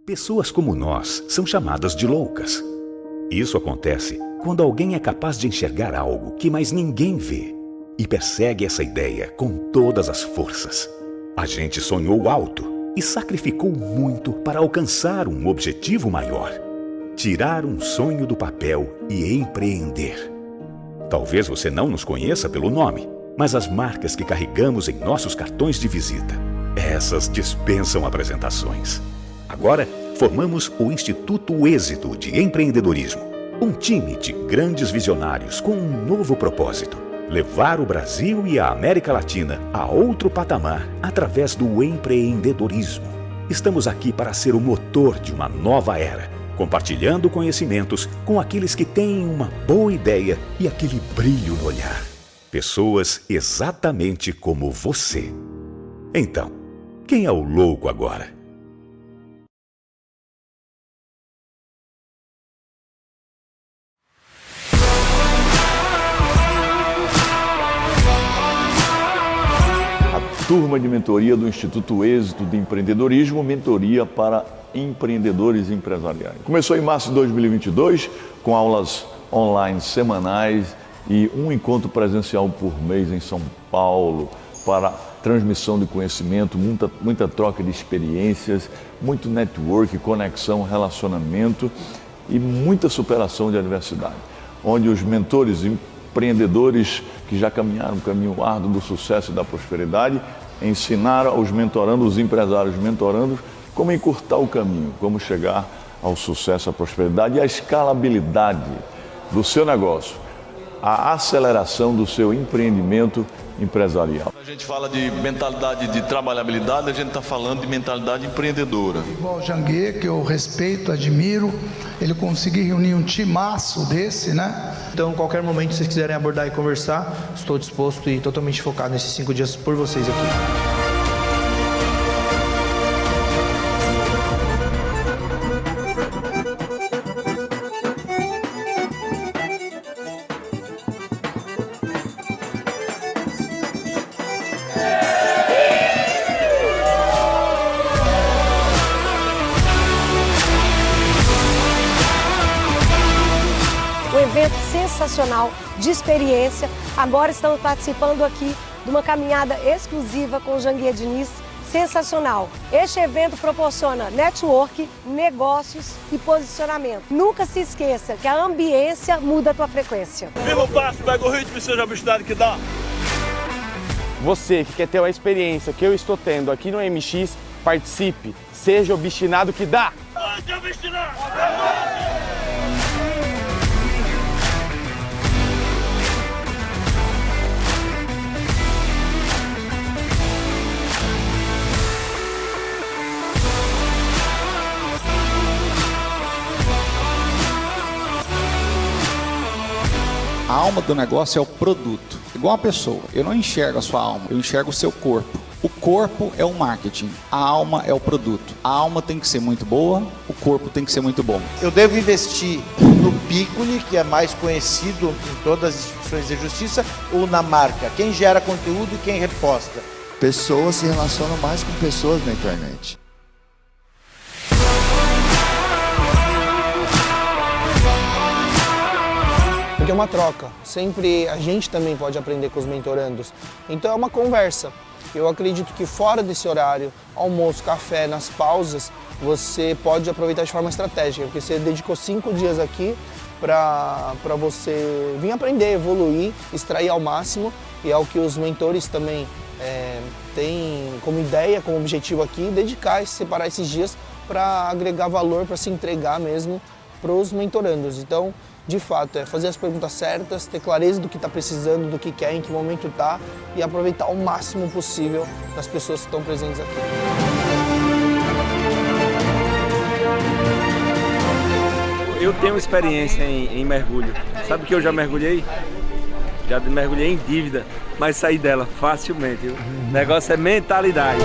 Pessoas como nós são chamadas de loucas. Isso acontece quando alguém é capaz de enxergar algo que mais ninguém vê e persegue essa ideia com todas as forças. A gente sonhou alto e sacrificou muito para alcançar um objetivo maior: tirar um sonho do papel e empreender. Talvez você não nos conheça pelo nome, mas as marcas que carregamos em nossos cartões de visita, essas dispensam apresentações. Agora, formamos o Instituto Êxito de Empreendedorismo, um time de grandes visionários com um novo propósito: levar o Brasil e a América Latina a outro patamar através do empreendedorismo. Estamos aqui para ser o motor de uma nova era, compartilhando conhecimentos com aqueles que têm uma boa ideia e aquele brilho no olhar. Pessoas exatamente como você. Então, quem é o louco agora? Turma de mentoria do Instituto Êxito de Empreendedorismo, mentoria para empreendedores empresariais. Começou em março de 2022, com aulas online semanais e um encontro presencial por mês em São Paulo, para transmissão de conhecimento, muita troca de experiências, muito network, conexão, relacionamento e muita superação de adversidade, onde os mentores empreendedores que já caminharam o caminho árduo do sucesso e da prosperidade ensinaram aos mentorandos, os empresários mentorandos, como encurtar o caminho, como chegar ao sucesso, à prosperidade e à escalabilidade do seu negócio, a aceleração do seu empreendimento empresarial. A gente fala de mentalidade de trabalhabilidade, a gente está falando de mentalidade empreendedora. Igual o Janguier, que eu respeito, admiro, ele conseguir reunir um timaço desse, né? Então, qualquer momento que vocês quiserem abordar e conversar, estou disposto e totalmente focado nesses 5 dias por vocês aqui. Um evento sensacional, de experiência. Agora estamos participando aqui de uma caminhada exclusiva com o Janguier Diniz, sensacional. Este evento proporciona network, negócios e posicionamento. Nunca se esqueça que a ambiência muda a tua frequência. Viva o passo, pega o ritmo e seja a velocidade que dá. Você que quer ter a experiência que eu estou tendo aqui no MX, participe, seja obstinado que dá. Onde é obstinado? A alma do negócio é o produto, igual a pessoa. Eu não enxergo a sua alma, eu enxergo o seu corpo. O corpo é o marketing, a alma é o produto. A alma tem que ser muito boa, o corpo tem que ser muito bom. Eu devo investir no Piccoli, que é mais conhecido em todas as instituições de justiça, ou na marca? Quem gera conteúdo e quem reposta? Pessoas se relacionam mais com pessoas na internet. Porque é uma troca, sempre a gente também pode aprender com os mentorandos. Então é uma conversa. Eu acredito que fora desse horário, almoço, café, nas pausas, você pode aproveitar de forma estratégica, porque você dedicou 5 dias aqui para você vir aprender, evoluir, extrair ao máximo, e é o que os mentores também têm como ideia, como objetivo aqui, dedicar e separar esses dias para agregar valor, para se entregar mesmo para os mentorandos. Então, de fato, é fazer as perguntas certas, ter clareza do que está precisando, do que quer, em que momento está e aproveitar o máximo possível das pessoas que estão presentes aqui. Eu tenho experiência em mergulho. Sabe que eu já mergulhei? Já mergulhei em dívida, mas saí dela facilmente. O negócio é mentalidade.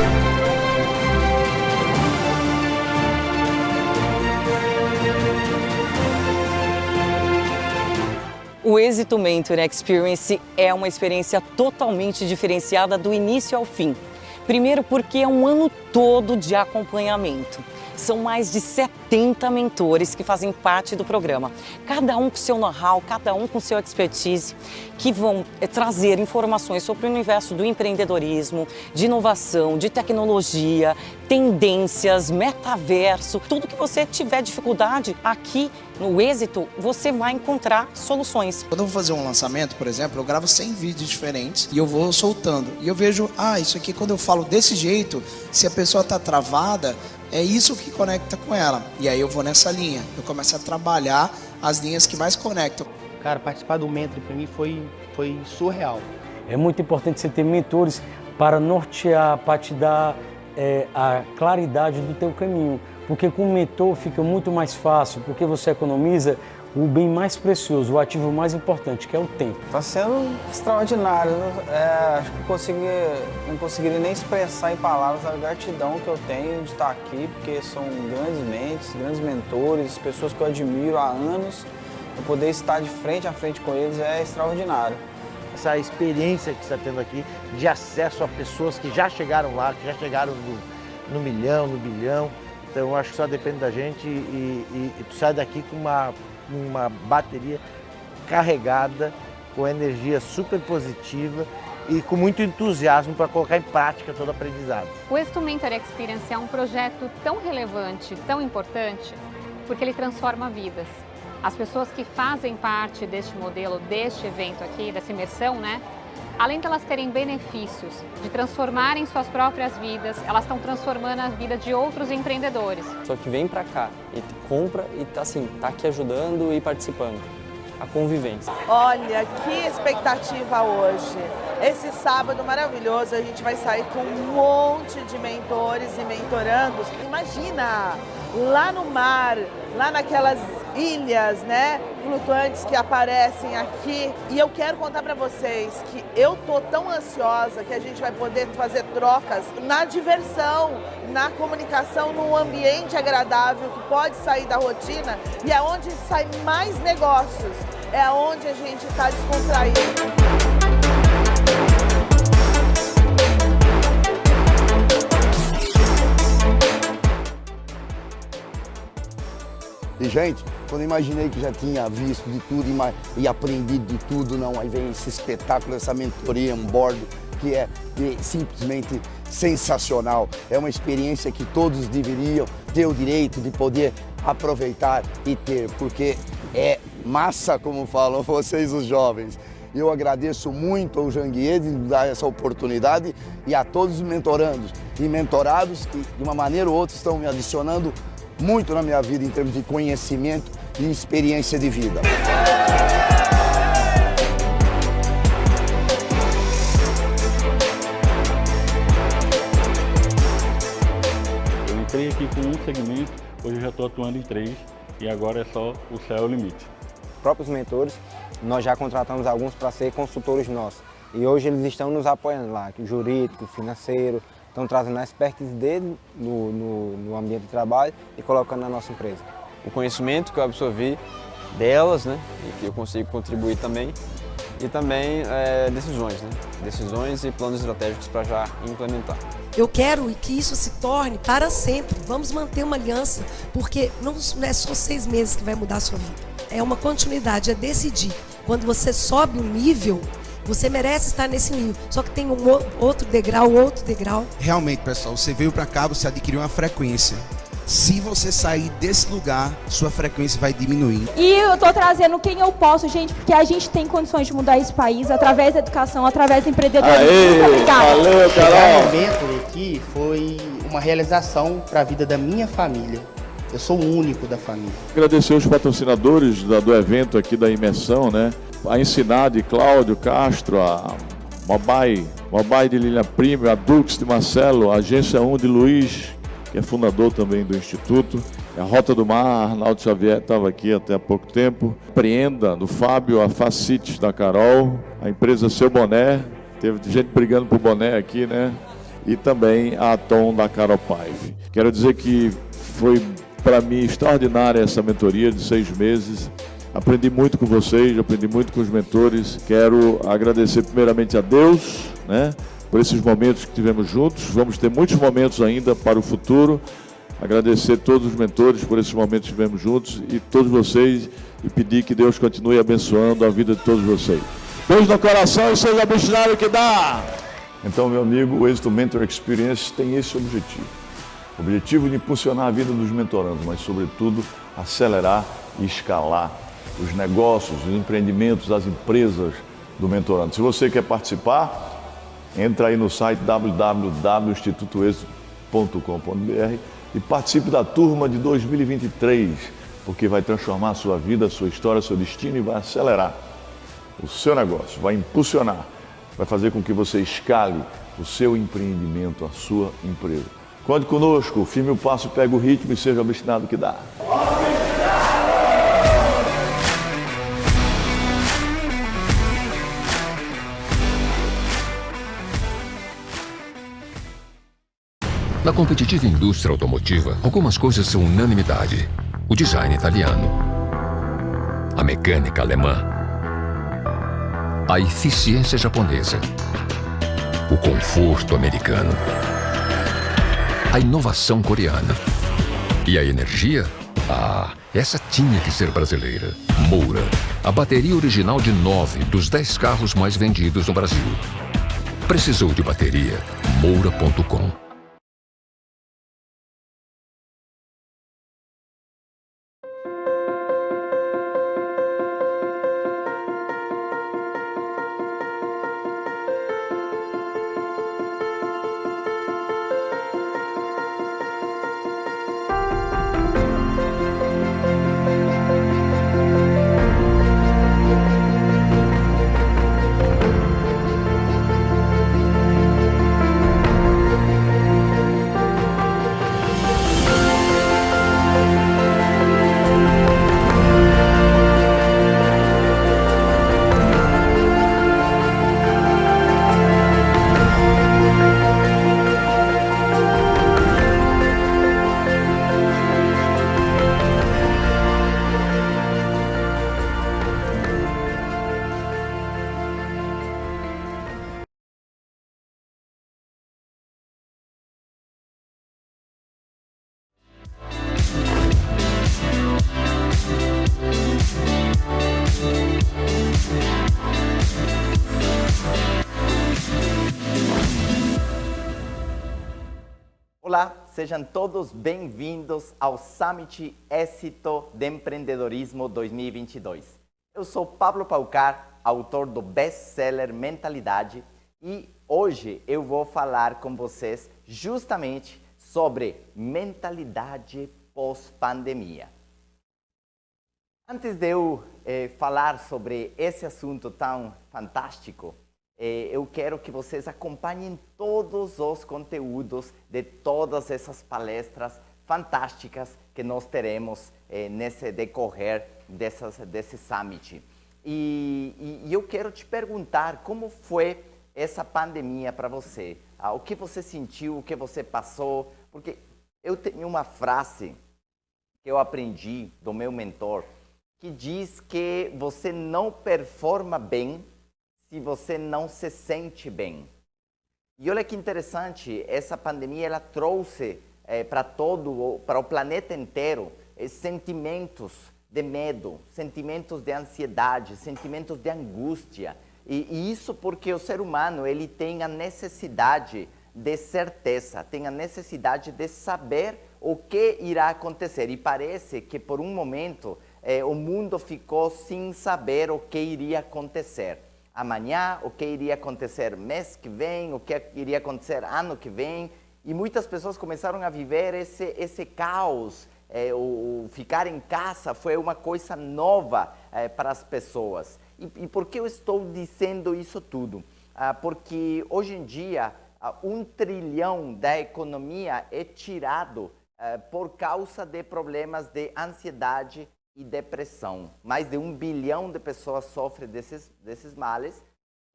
O Êxito Mentor Experience é uma experiência totalmente diferenciada do início ao fim. Primeiro porque é um ano todo de acompanhamento. São mais de 70 mentores que fazem parte do programa. Cada um com seu know-how, cada um com seu expertise, que vão trazer informações sobre o universo do empreendedorismo, de inovação, de tecnologia, tendências, metaverso, tudo que você tiver dificuldade aqui no Êxito, você vai encontrar soluções. Quando eu vou fazer um lançamento, por exemplo, eu gravo 100 vídeos diferentes e eu vou soltando. E eu vejo, isso aqui quando eu falo desse jeito, se a pessoa está travada, é isso que conecta com ela. E aí eu vou nessa linha, eu começo a trabalhar as linhas que mais conectam. Cara, participar do Mentor para mim foi surreal. É muito importante você ter mentores para nortear, para te dar a claridade do teu caminho. Porque com o mentor fica muito mais fácil, porque você economiza o bem mais precioso, o ativo mais importante, que é o tempo. Está sendo extraordinário. Acho que não conseguiria nem expressar em palavras a gratidão que eu tenho de estar aqui, porque são grandes mentes, grandes mentores, pessoas que eu admiro há anos. Eu poder estar de frente a frente com eles é extraordinário. Essa experiência que você está tendo aqui de acesso a pessoas que já chegaram lá, que já chegaram no milhão, no bilhão. Então eu acho que só depende da gente e tu sai daqui com uma bateria carregada, com energia super positiva e com muito entusiasmo para colocar em prática todo o aprendizado. O Êxito Mentor Experience é um projeto tão relevante, tão importante, porque ele transforma vidas. As pessoas que fazem parte deste modelo, deste evento aqui, dessa imersão, né? Além de elas terem benefícios, de transformarem suas próprias vidas, elas estão transformando a vida de outros empreendedores. Só que vem pra cá e compra e tá aqui ajudando e participando. A convivência. Olha, que expectativa hoje. Esse sábado maravilhoso, a gente vai sair com um monte de mentores e mentorandos. Imagina, lá no mar, lá naquelas ilhas, né, flutuantes que aparecem aqui. E eu quero contar para vocês que eu tô tão ansiosa que a gente vai poder fazer trocas na diversão, na comunicação, num ambiente agradável que pode sair da rotina e é onde sai mais negócios, é onde a gente está descontraído. E, gente, quando eu imaginei que já tinha visto de tudo e aprendido de tudo, não, aí vem esse espetáculo, essa mentoria on board, que é simplesmente sensacional. É uma experiência que todos deveriam ter o direito de poder aproveitar e ter, porque é massa, como falam vocês, os jovens. Eu agradeço muito ao Janguier de dar essa oportunidade e a todos os mentorandos e mentorados que, de uma maneira ou outra, estão me adicionando muito na minha vida em termos de conhecimento e experiência de vida. Eu entrei aqui com um segmento, hoje eu já estou atuando em 3 e agora é só o céu é o limite. Próprios mentores, nós já contratamos alguns para ser consultores nossos e hoje eles estão nos apoiando lá, jurídico, financeiro, estão trazendo a expertise dele no ambiente de trabalho e colocando na nossa empresa. O conhecimento que eu absorvi delas, né, e que eu consigo contribuir também, e também decisões, né, decisões e planos estratégicos para já implementar. Eu quero que isso se torne para sempre. Vamos manter uma aliança, porque não é só 6 meses que vai mudar a sua vida. É uma continuidade, é decidir. Quando você sobe um nível, você merece estar nesse nível, só que tem outro degrau. Realmente, pessoal, você veio para cá, você adquiriu uma frequência. Se você sair desse lugar, sua frequência vai diminuir. E eu tô trazendo quem eu posso, gente, porque a gente tem condições de mudar esse país através da educação, através do empreendedorismo. Valeu, Carol! Chegar no Mentor aqui foi uma realização para a vida da minha família. Eu sou o único da família. Agradecer os patrocinadores do evento aqui da imersão, né? A Ensinar de Cláudio Castro, a Mobai de Lilian Prime, a Dux de Marcelo, a Agência 1 de Luiz, que é fundador também do Instituto, a Rota do Mar, Arnaldo Xavier estava aqui até há pouco tempo, Preenda do Fábio, a Facites da Carol, a empresa Seu Boné, teve gente brigando por boné aqui, né? E também a Atom da Carol Paive. Quero dizer que foi para mim extraordinária essa mentoria de 6 meses. Aprendi muito com vocês, aprendi muito com os mentores. Quero agradecer primeiramente a Deus, né, por esses momentos que tivemos juntos. Vamos ter muitos momentos ainda para o futuro. agradecer todos os mentores por esses momentos que estivemos juntos e todos vocês e pedir que Deus continue abençoando a vida de todos vocês. Beijo no coração e seja obstinado que dá! Então, meu amigo, o Êxito Mentor Experience tem esse objetivo. O objetivo de impulsionar a vida dos mentorandos, mas, sobretudo, acelerar e escalar os negócios, os empreendimentos, as empresas do mentorando. Se você quer participar, entra aí no site www.institutoexito.com.br e participe da turma de 2023, porque vai transformar a sua vida, a sua história, seu destino e vai acelerar o seu negócio, vai impulsionar, vai fazer com que você escale o seu empreendimento, a sua empresa. Conte conosco, firme o passo, pega o ritmo e seja obstinado que dá. Na competitiva indústria automotiva, algumas coisas são unanimidade. O design italiano, a mecânica alemã, a eficiência japonesa, o conforto americano, a inovação coreana e a energia? Ah, essa tinha que ser brasileira. Moura, a bateria original de 9 dos 10 carros mais vendidos no Brasil. Precisou de bateria? Moura.com. Olá, sejam todos bem-vindos ao Summit Éxito de Empreendedorismo 2022. Eu sou Pablo Paucar, autor do best-seller Mentalidade, e hoje eu vou falar com vocês justamente sobre mentalidade pós-pandemia. Antes de eu falar sobre esse assunto tão fantástico, eu quero que vocês acompanhem todos os conteúdos de todas essas palestras fantásticas que nós teremos nesse decorrer desse Summit. E eu quero te perguntar como foi essa pandemia para você. O que você sentiu, o que você passou? Porque eu tenho uma frase que eu aprendi do meu mentor, que diz que você não performa bem se você não se sente bem. E olha que interessante, essa pandemia ela trouxe para o planeta inteiro sentimentos de medo, sentimentos de ansiedade, sentimentos de angústia. E isso porque o ser humano ele tem a necessidade de certeza, tem a necessidade de saber o que irá acontecer. E parece que por um momento o mundo ficou sem saber o que iria acontecer. Amanhã, o que iria acontecer mês que vem, o que iria acontecer ano que vem. E muitas pessoas começaram a viver esse caos. O ficar em casa foi uma coisa nova para as pessoas. E por que eu estou dizendo isso tudo? Porque hoje em dia, 1 trilhão da economia é tirado por causa de problemas de ansiedade e depressão. Mais de 1 bilhão de pessoas sofrem desses males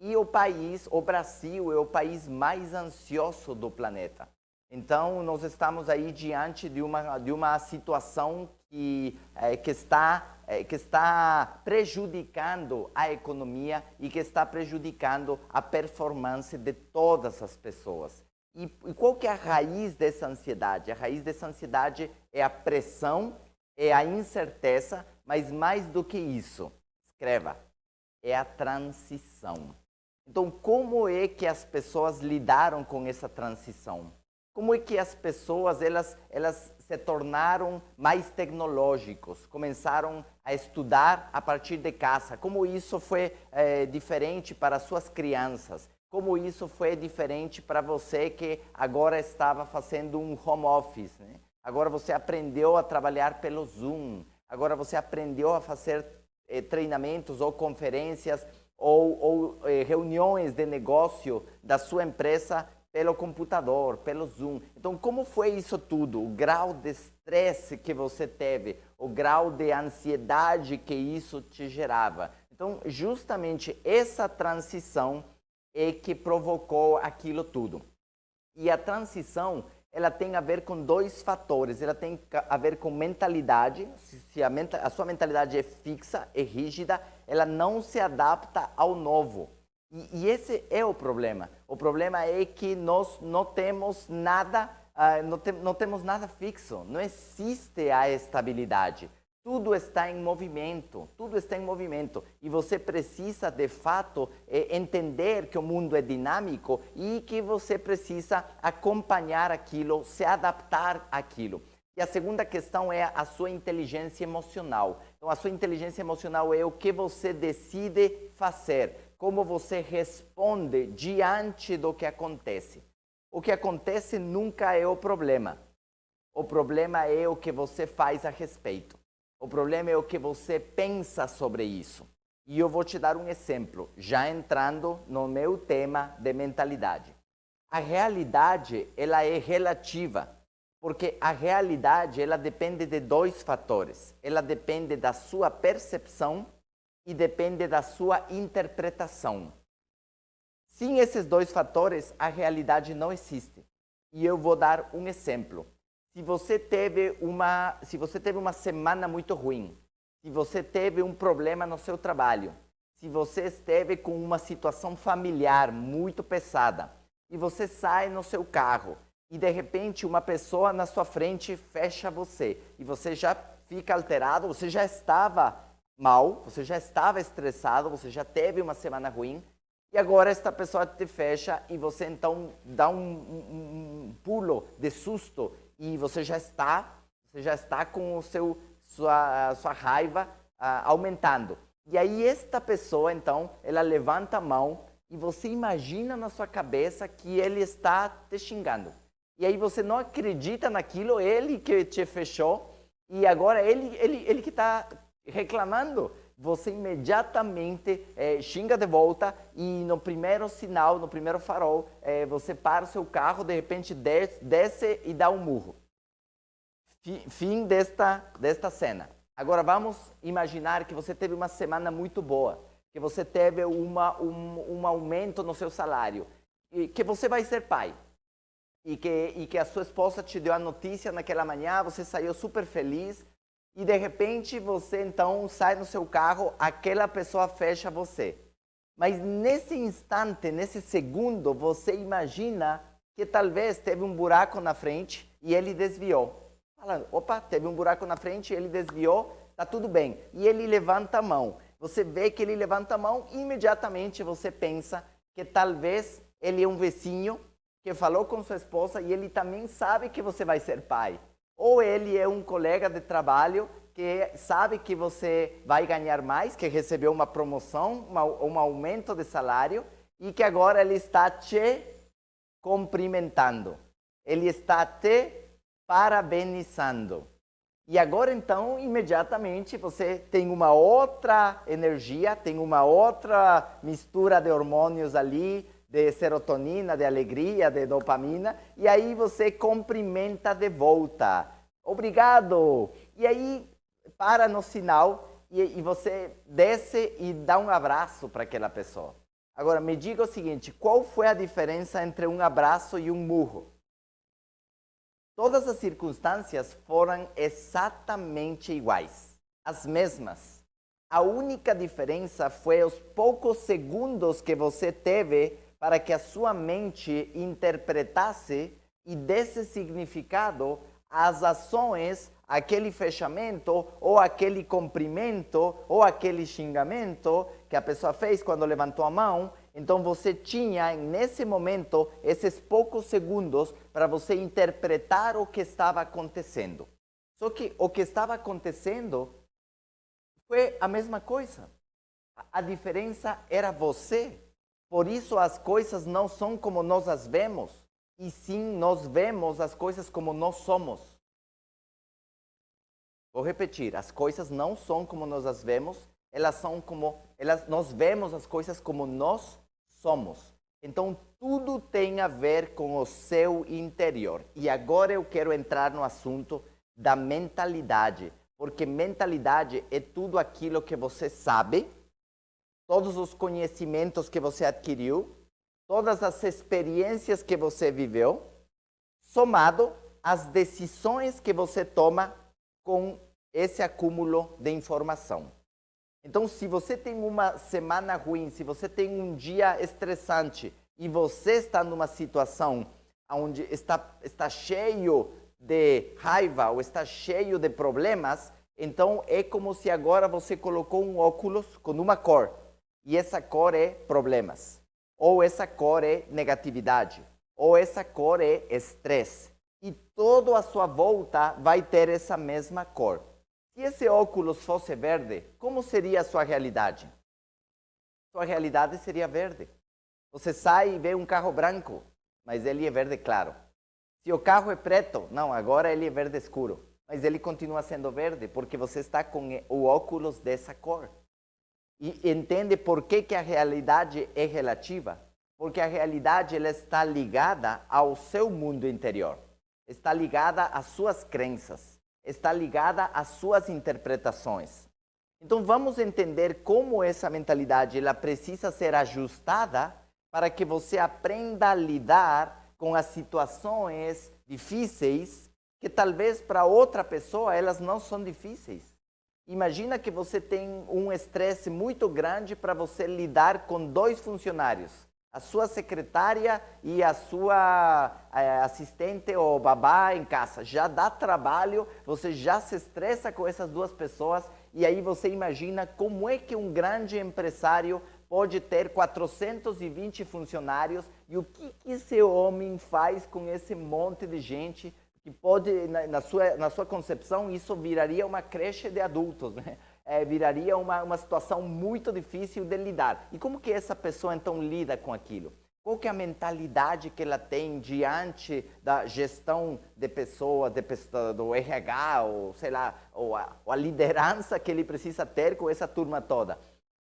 e o Brasil é o país mais ansioso do planeta. Então, nós estamos aí diante de uma situação que está prejudicando a economia e que está prejudicando a performance de todas as pessoas. E qual que é a raiz dessa ansiedade? A raiz dessa ansiedade é a pressão, é a incerteza, mas mais do que isso, escreva, é a transição. Então, como é que as pessoas lidaram com essa transição? Como é que as pessoas elas se tornaram mais tecnológicos, começaram a estudar a partir de casa? Como isso foi diferente para suas crianças? Como isso foi diferente para você que agora estava fazendo um home office, né? Agora você aprendeu a trabalhar pelo Zoom, agora você aprendeu a fazer treinamentos ou conferências ou reuniões de negócio da sua empresa pelo computador, pelo Zoom. Então, como foi isso tudo? O grau de estresse que você teve, o grau de ansiedade que isso te gerava. Então, justamente essa transição é que provocou aquilo tudo. E a transição, ela tem a ver com dois fatores. Ela tem a ver com mentalidade. Se a sua mentalidade é fixa, é rígida, ela não se adapta ao novo. E esse é o problema. O problema é que nós não temos nada, não temos nada fixo. Não existe a estabilidade. Tudo está em movimento, tudo está em movimento. E você precisa, de fato, entender que o mundo é dinâmico e que você precisa acompanhar aquilo, se adaptar àquilo. E a segunda questão é a sua inteligência emocional. Então, a sua inteligência emocional é o que você decide fazer, como você responde diante do que acontece. O que acontece nunca é o problema. O problema é o que você faz a respeito. O problema é o que você pensa sobre isso. E eu vou te dar um exemplo, já entrando no meu tema de mentalidade. A realidade, ela é relativa, porque a realidade, ela depende de dois fatores. Ela depende da sua percepção e depende da sua interpretação. Sem esses dois fatores, a realidade não existe. E eu vou dar um exemplo. Se você teve uma semana muito ruim, se você teve um problema no seu trabalho, se você esteve com uma situação familiar muito pesada, e você sai no seu carro, e de repente uma pessoa na sua frente fecha você, e você já fica alterado, você já estava mal, você já estava estressado, você já teve uma semana ruim, e agora esta pessoa te fecha e você então dá um pulo de susto e você já está com sua raiva aumentando. E aí esta pessoa então, ela levanta a mão e você imagina na sua cabeça que ele está te xingando. E aí você não acredita naquilo, ele que te fechou e agora ele que está reclamando. Você imediatamente xinga de volta e no primeiro sinal, no primeiro farol, você para o seu carro, de repente desce e dá um murro. Fim desta cena. Agora vamos imaginar que você teve uma semana muito boa, que você teve um aumento no seu salário, e que você vai ser pai. E que a sua esposa te deu a notícia naquela manhã, você saiu super feliz, e de repente você então sai no seu carro, aquela pessoa fecha você. Mas nesse instante, nesse segundo, você imagina que talvez teve um buraco na frente e ele desviou. Fala, opa, teve um buraco na frente, ele desviou, tá tudo bem. E ele levanta a mão. Você vê que ele levanta a mão e imediatamente você pensa que talvez ele é um vizinho que falou com sua esposa e ele também sabe que você vai ser pai. Ou ele é um colega de trabalho que sabe que você vai ganhar mais, que recebeu uma promoção, um aumento de salário e que agora ele está te cumprimentando. Ele está te parabenizando. E agora então, imediatamente, você tem uma outra energia, tem uma outra mistura de hormônios ali, de serotonina, de alegria, de dopamina, e aí você cumprimenta de volta. Obrigado! E aí, para no sinal, e você desce e dá um abraço para aquela pessoa. Agora, me diga o seguinte, qual foi a diferença entre um abraço e um murro? Todas as circunstâncias foram exatamente iguais, as mesmas. A única diferença foi os poucos segundos que você teve para que a sua mente interpretasse e desse significado às ações, aquele fechamento, ou aquele cumprimento, ou aquele xingamento que a pessoa fez quando levantou a mão. Então você tinha, nesse momento, esses poucos segundos para você interpretar o que estava acontecendo. Só que o que estava acontecendo foi a mesma coisa. A diferença era você. Por isso as coisas não são como nós as vemos, e sim nós vemos as coisas como nós somos. Vou repetir, as coisas não são como nós as vemos, nós vemos as coisas como nós somos. Então tudo tem a ver com o seu interior. E agora eu quero entrar no assunto da mentalidade, porque mentalidade é tudo aquilo que você sabe, todos os conhecimentos que você adquiriu, todas as experiências que você viveu, somado às decisões que você toma com esse acúmulo de informação. Então, se você tem uma semana ruim, se você tem um dia estressante e você está numa situação onde está cheio de raiva ou está cheio de problemas, então é como se agora você colocou um óculos com uma cor. E essa cor é problemas, ou essa cor é negatividade, ou essa cor é estresse. E toda a sua volta vai ter essa mesma cor. Se esse óculos fosse verde, como seria a sua realidade? Sua realidade seria verde. Você sai e vê um carro branco, mas ele é verde claro. Se o carro é preto, não, agora ele é verde escuro. Mas ele continua sendo verde, porque você está com o óculos dessa cor. E entende por que a realidade é relativa? Porque a realidade ela está ligada ao seu mundo interior. Está ligada às suas crenças. Está ligada às suas interpretações. Então vamos entender como essa mentalidade ela precisa ser ajustada para que você aprenda a lidar com as situações difíceis que talvez para outra pessoa elas não são difíceis. Imagina que você tem um estresse muito grande para você lidar com 2 funcionários, a sua secretária e a sua assistente ou babá em casa. Já dá trabalho, você já se estressa com essas 2 pessoas e aí você imagina como é que um grande empresário pode ter 420 funcionários e o que esse homem faz com esse monte de gente que pode, na sua concepção, isso viraria uma creche de adultos, né? Viraria uma situação muito difícil de lidar. E como que essa pessoa, então, lida com aquilo? Qual que é a mentalidade que ela tem diante da gestão de pessoas, do RH, ou sei lá, ou a liderança que ele precisa ter com essa turma toda?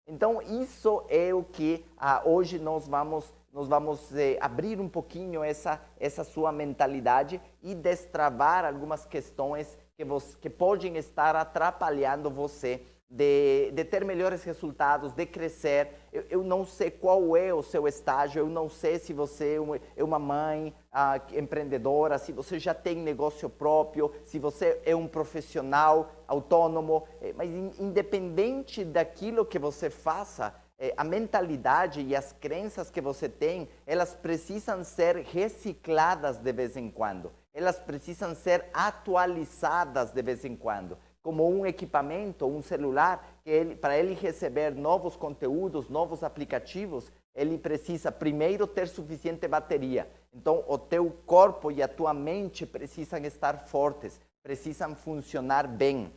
Então, isso é o que hoje nós vamos abrir um pouquinho essa sua mentalidade e destravar algumas questões que podem estar atrapalhando você de ter melhores resultados, de crescer. Eu não sei qual é o seu estágio, eu não sei se você é uma mãe empreendedora, se você já tem negócio próprio, se você é um profissional autônomo, mas independente daquilo que você faça, a mentalidade e as crenças que você tem, elas precisam ser recicladas de vez em quando. Elas precisam ser atualizadas de vez em quando. Como um equipamento, um celular, para ele receber novos conteúdos, novos aplicativos, ele precisa primeiro ter suficiente bateria. Então, o teu corpo e a tua mente precisam estar fortes, precisam funcionar bem.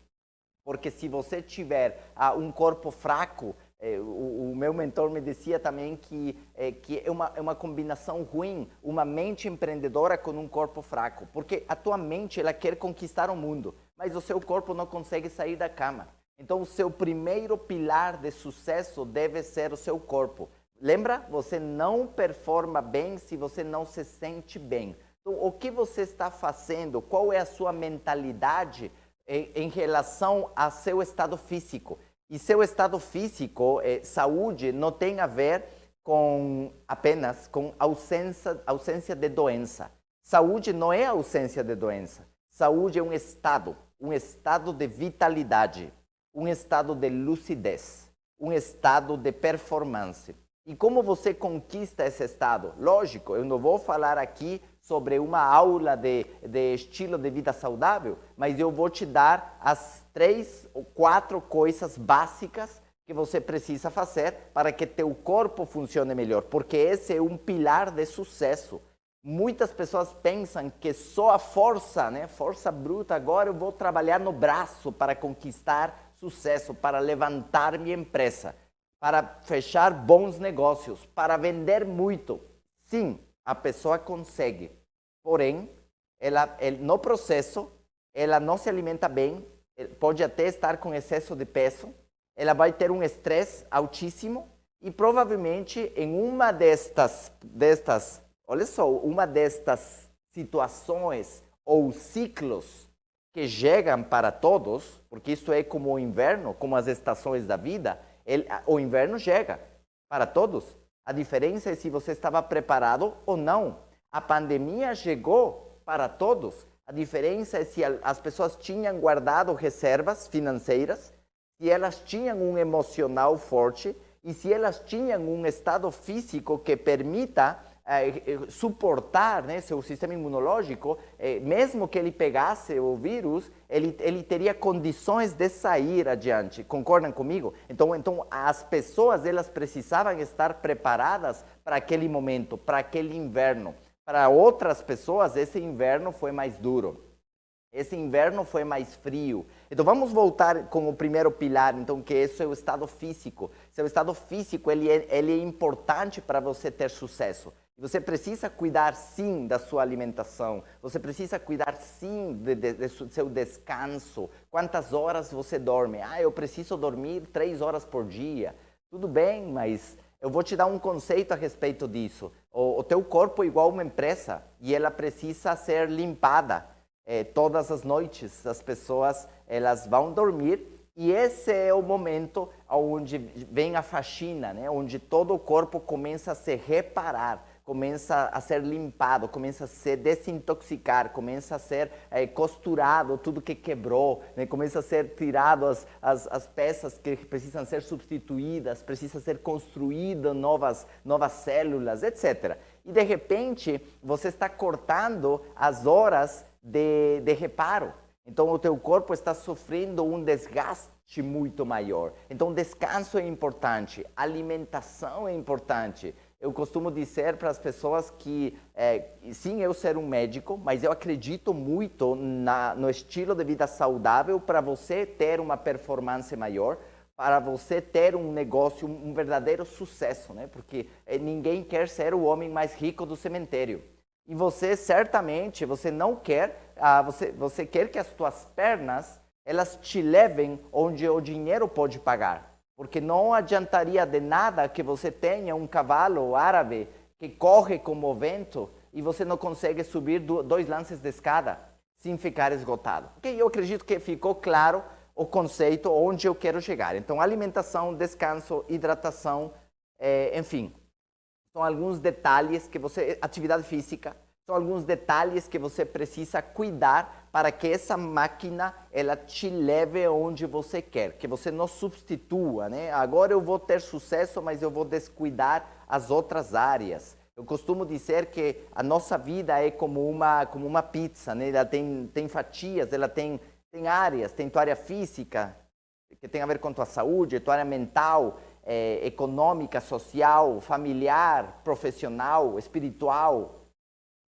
Porque se você tiver um corpo fraco, o meu mentor me dizia também que é uma combinação ruim, uma mente empreendedora com um corpo fraco. Porque a tua mente ela quer conquistar o mundo, mas o seu corpo não consegue sair da cama. Então, o seu primeiro pilar de sucesso deve ser o seu corpo. Lembra? Você não performa bem se você não se sente bem. Então, o que você está fazendo? Qual é a sua mentalidade em relação ao seu estado físico? E seu estado físico, saúde, não tem a ver apenas com ausência de doença. Saúde não é ausência de doença. Saúde é um estado de vitalidade, um estado de lucidez, um estado de performance. E como você conquista esse estado? Lógico, eu não vou falar aqui sobre uma aula de estilo de vida saudável, mas eu vou te dar as 3 ou 4 coisas básicas que você precisa fazer para que teu corpo funcione melhor, porque esse é um pilar de sucesso. Muitas pessoas pensam que só a força, né, força bruta, agora eu vou trabalhar no braço para conquistar sucesso, para levantar minha empresa, para fechar bons negócios, para vender muito. Sim, a pessoa consegue, porém, no processo, ela não se alimenta bem, pode até estar com excesso de peso, ela vai ter um estresse altíssimo e provavelmente em uma destas, olha só, uma destas situações ou ciclos que chegam para todos, porque isso é como o inverno, como as estações da vida, o inverno chega para todos. A diferença é se você estava preparado ou não. A pandemia chegou para todos. A diferença é se as pessoas tinham guardado reservas financeiras, se elas tinham um emocional forte e se elas tinham um estado físico que permita suportar, né, seu sistema imunológico, mesmo que ele pegasse o vírus, ele teria condições de sair adiante. Concordam comigo? Então as pessoas elas precisavam estar preparadas para aquele momento, para aquele inverno. Para outras pessoas, esse inverno foi mais duro. Esse inverno foi mais frio. Então vamos voltar com o primeiro pilar, então, que esse é o estado físico. Seu estado físico ele é importante para você ter sucesso. Você precisa cuidar, sim, da sua alimentação. Você precisa cuidar, sim, do seu descanso. Quantas horas você dorme? Eu preciso dormir 3 horas por dia. Tudo bem, mas eu vou te dar um conceito a respeito disso. O teu corpo é igual uma empresa e ela precisa ser limpada. Todas as noites as pessoas elas vão dormir e esse é o momento onde vem a faxina, né? Onde todo o corpo começa a se reparar, começa a ser limpado, começa a se desintoxicar, começa a ser costurado tudo que quebrou, né? Começa a ser tirado as peças que precisam ser substituídas, precisa ser construídas novas células, etc. E de repente você está cortando as horas de reparo. Então o teu corpo está sofrendo um desgaste muito maior. Então descanso é importante, alimentação é importante. Eu costumo dizer para as pessoas que, sim, eu ser um médico, mas eu acredito muito no estilo de vida saudável para você ter uma performance maior, para você ter um negócio, um verdadeiro sucesso, né? Porque ninguém quer ser o homem mais rico do cemitério. E você, certamente, você não quer, você quer que as tuas pernas, elas te levem onde o dinheiro pode pagar. Porque não adiantaria de nada que você tenha um cavalo árabe que corre como o vento e você não consegue subir 2 lances de escada sem ficar esgotado. Okay? Eu acredito que ficou claro o conceito onde eu quero chegar. Então, alimentação, descanso, hidratação, enfim. São alguns detalhes que atividade física, são alguns detalhes que você precisa cuidar para que essa máquina ela te leve onde você quer, que você não substitua, né? Agora eu vou ter sucesso, mas eu vou descuidar as outras áreas. Eu costumo dizer que a nossa vida é como uma pizza, né? Ela tem fatias, ela tem áreas, tem tua área física, que tem a ver com tua saúde, tua área mental, econômica, social, familiar, profissional, espiritual,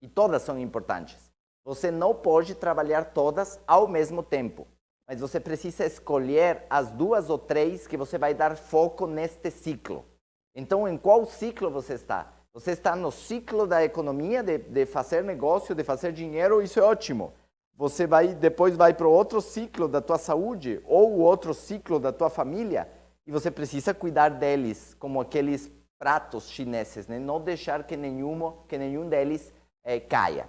e todas são importantes. Você não pode trabalhar todas ao mesmo tempo, mas você precisa escolher as 2 ou 3 que você vai dar foco neste ciclo. Então, em qual ciclo você está? Você está no ciclo da economia, de fazer negócio, de fazer dinheiro, isso é ótimo. Você depois vai para o outro ciclo da tua saúde ou o outro ciclo da tua família, e você precisa cuidar deles, como aqueles pratos chineses, né? Não deixar que nenhum deles caia.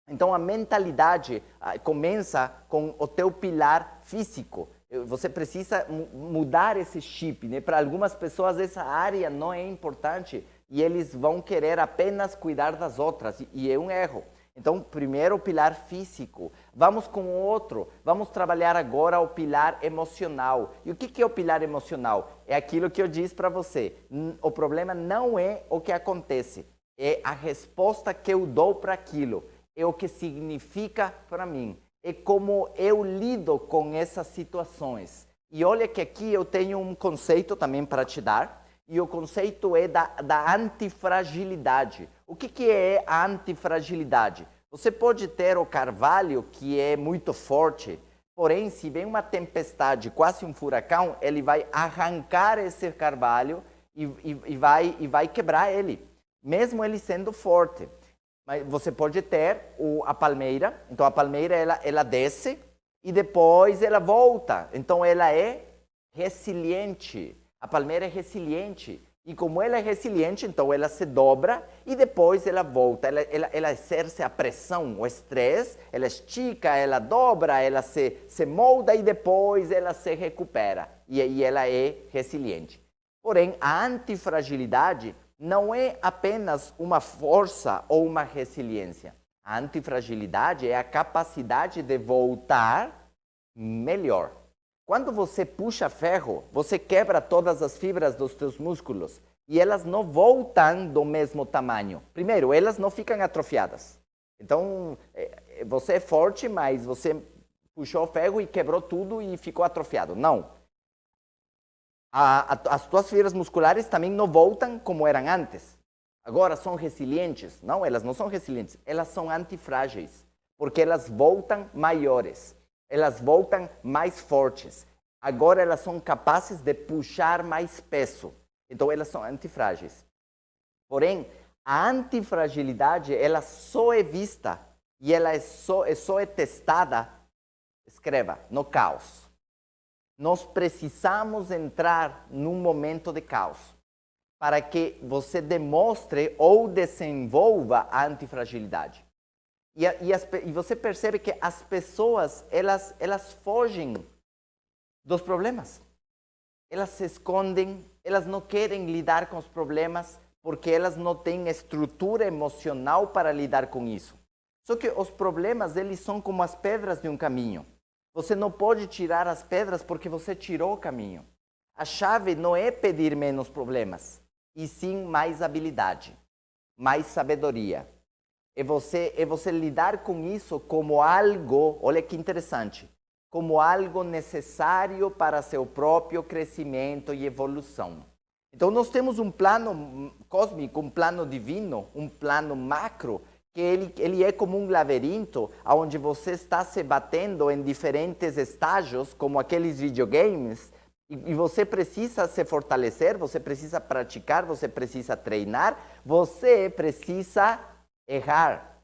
Então, a mentalidade começa com o teu pilar físico. Você precisa mudar esse chip, né? Para algumas pessoas, essa área não é importante e eles vão querer apenas cuidar das outras, e é um erro. Então, primeiro o pilar físico. Vamos com o outro. Vamos trabalhar agora o pilar emocional. E o que é o pilar emocional? É aquilo que eu disse para você. O problema não é o que acontece. É a resposta que eu dou para aquilo. É o que significa para mim. É como eu lido com essas situações. E olha que aqui eu tenho um conceito também para te dar. E o conceito é da antifragilidade. O que é a antifragilidade? Você pode ter o carvalho, que é muito forte, porém, se vem uma tempestade, quase um furacão, ele vai arrancar esse carvalho e vai quebrar ele, mesmo ele sendo forte. Mas você pode ter a palmeira, então a palmeira ela desce e depois ela volta, então ela é resiliente. A palmeira é resiliente. E como ela é resiliente, então ela se dobra e depois ela volta. Ela exerce a pressão, o estresse, ela estica, ela dobra, ela se molda e depois ela se recupera. E aí ela é resiliente. Porém, a antifragilidade não é apenas uma força ou uma resiliência. A antifragilidade é a capacidade de voltar melhor. Quando você puxa ferro, você quebra todas as fibras dos teus músculos e elas não voltam do mesmo tamanho. Primeiro, elas não ficam atrofiadas. Então, você é forte, mas você puxou ferro e quebrou tudo e ficou atrofiado. Não. As tuas fibras musculares também não voltam como eram antes. Agora são resilientes. Não, elas não são resilientes. Elas são antifrágeis, porque elas voltam maiores. Elas voltam mais fortes. Agora elas são capazes de puxar mais peso. Então elas são antifrágeis. Porém, a antifragilidade ela só é vista e ela só é testada, escreva, no caos. Nós precisamos entrar num momento de caos para que você demonstre ou desenvolva a antifragilidade. E você percebe que as pessoas, elas fogem dos problemas. Elas se escondem, elas não querem lidar com os problemas porque elas não têm estrutura emocional para lidar com isso. Só que os problemas, eles são como as pedras de um caminho. Você não pode tirar as pedras porque você tirou o caminho. A chave não é pedir menos problemas, e sim mais habilidade, mais sabedoria. É você lidar com isso como algo, olha que interessante, como algo necessário para seu próprio crescimento e evolução. Então nós temos um plano cósmico, um plano divino, um plano macro, que ele é como um labirinto, onde você está se batendo em diferentes estágios, como aqueles videogames, e você precisa se fortalecer, você precisa praticar, você precisa treinar, você precisa errar.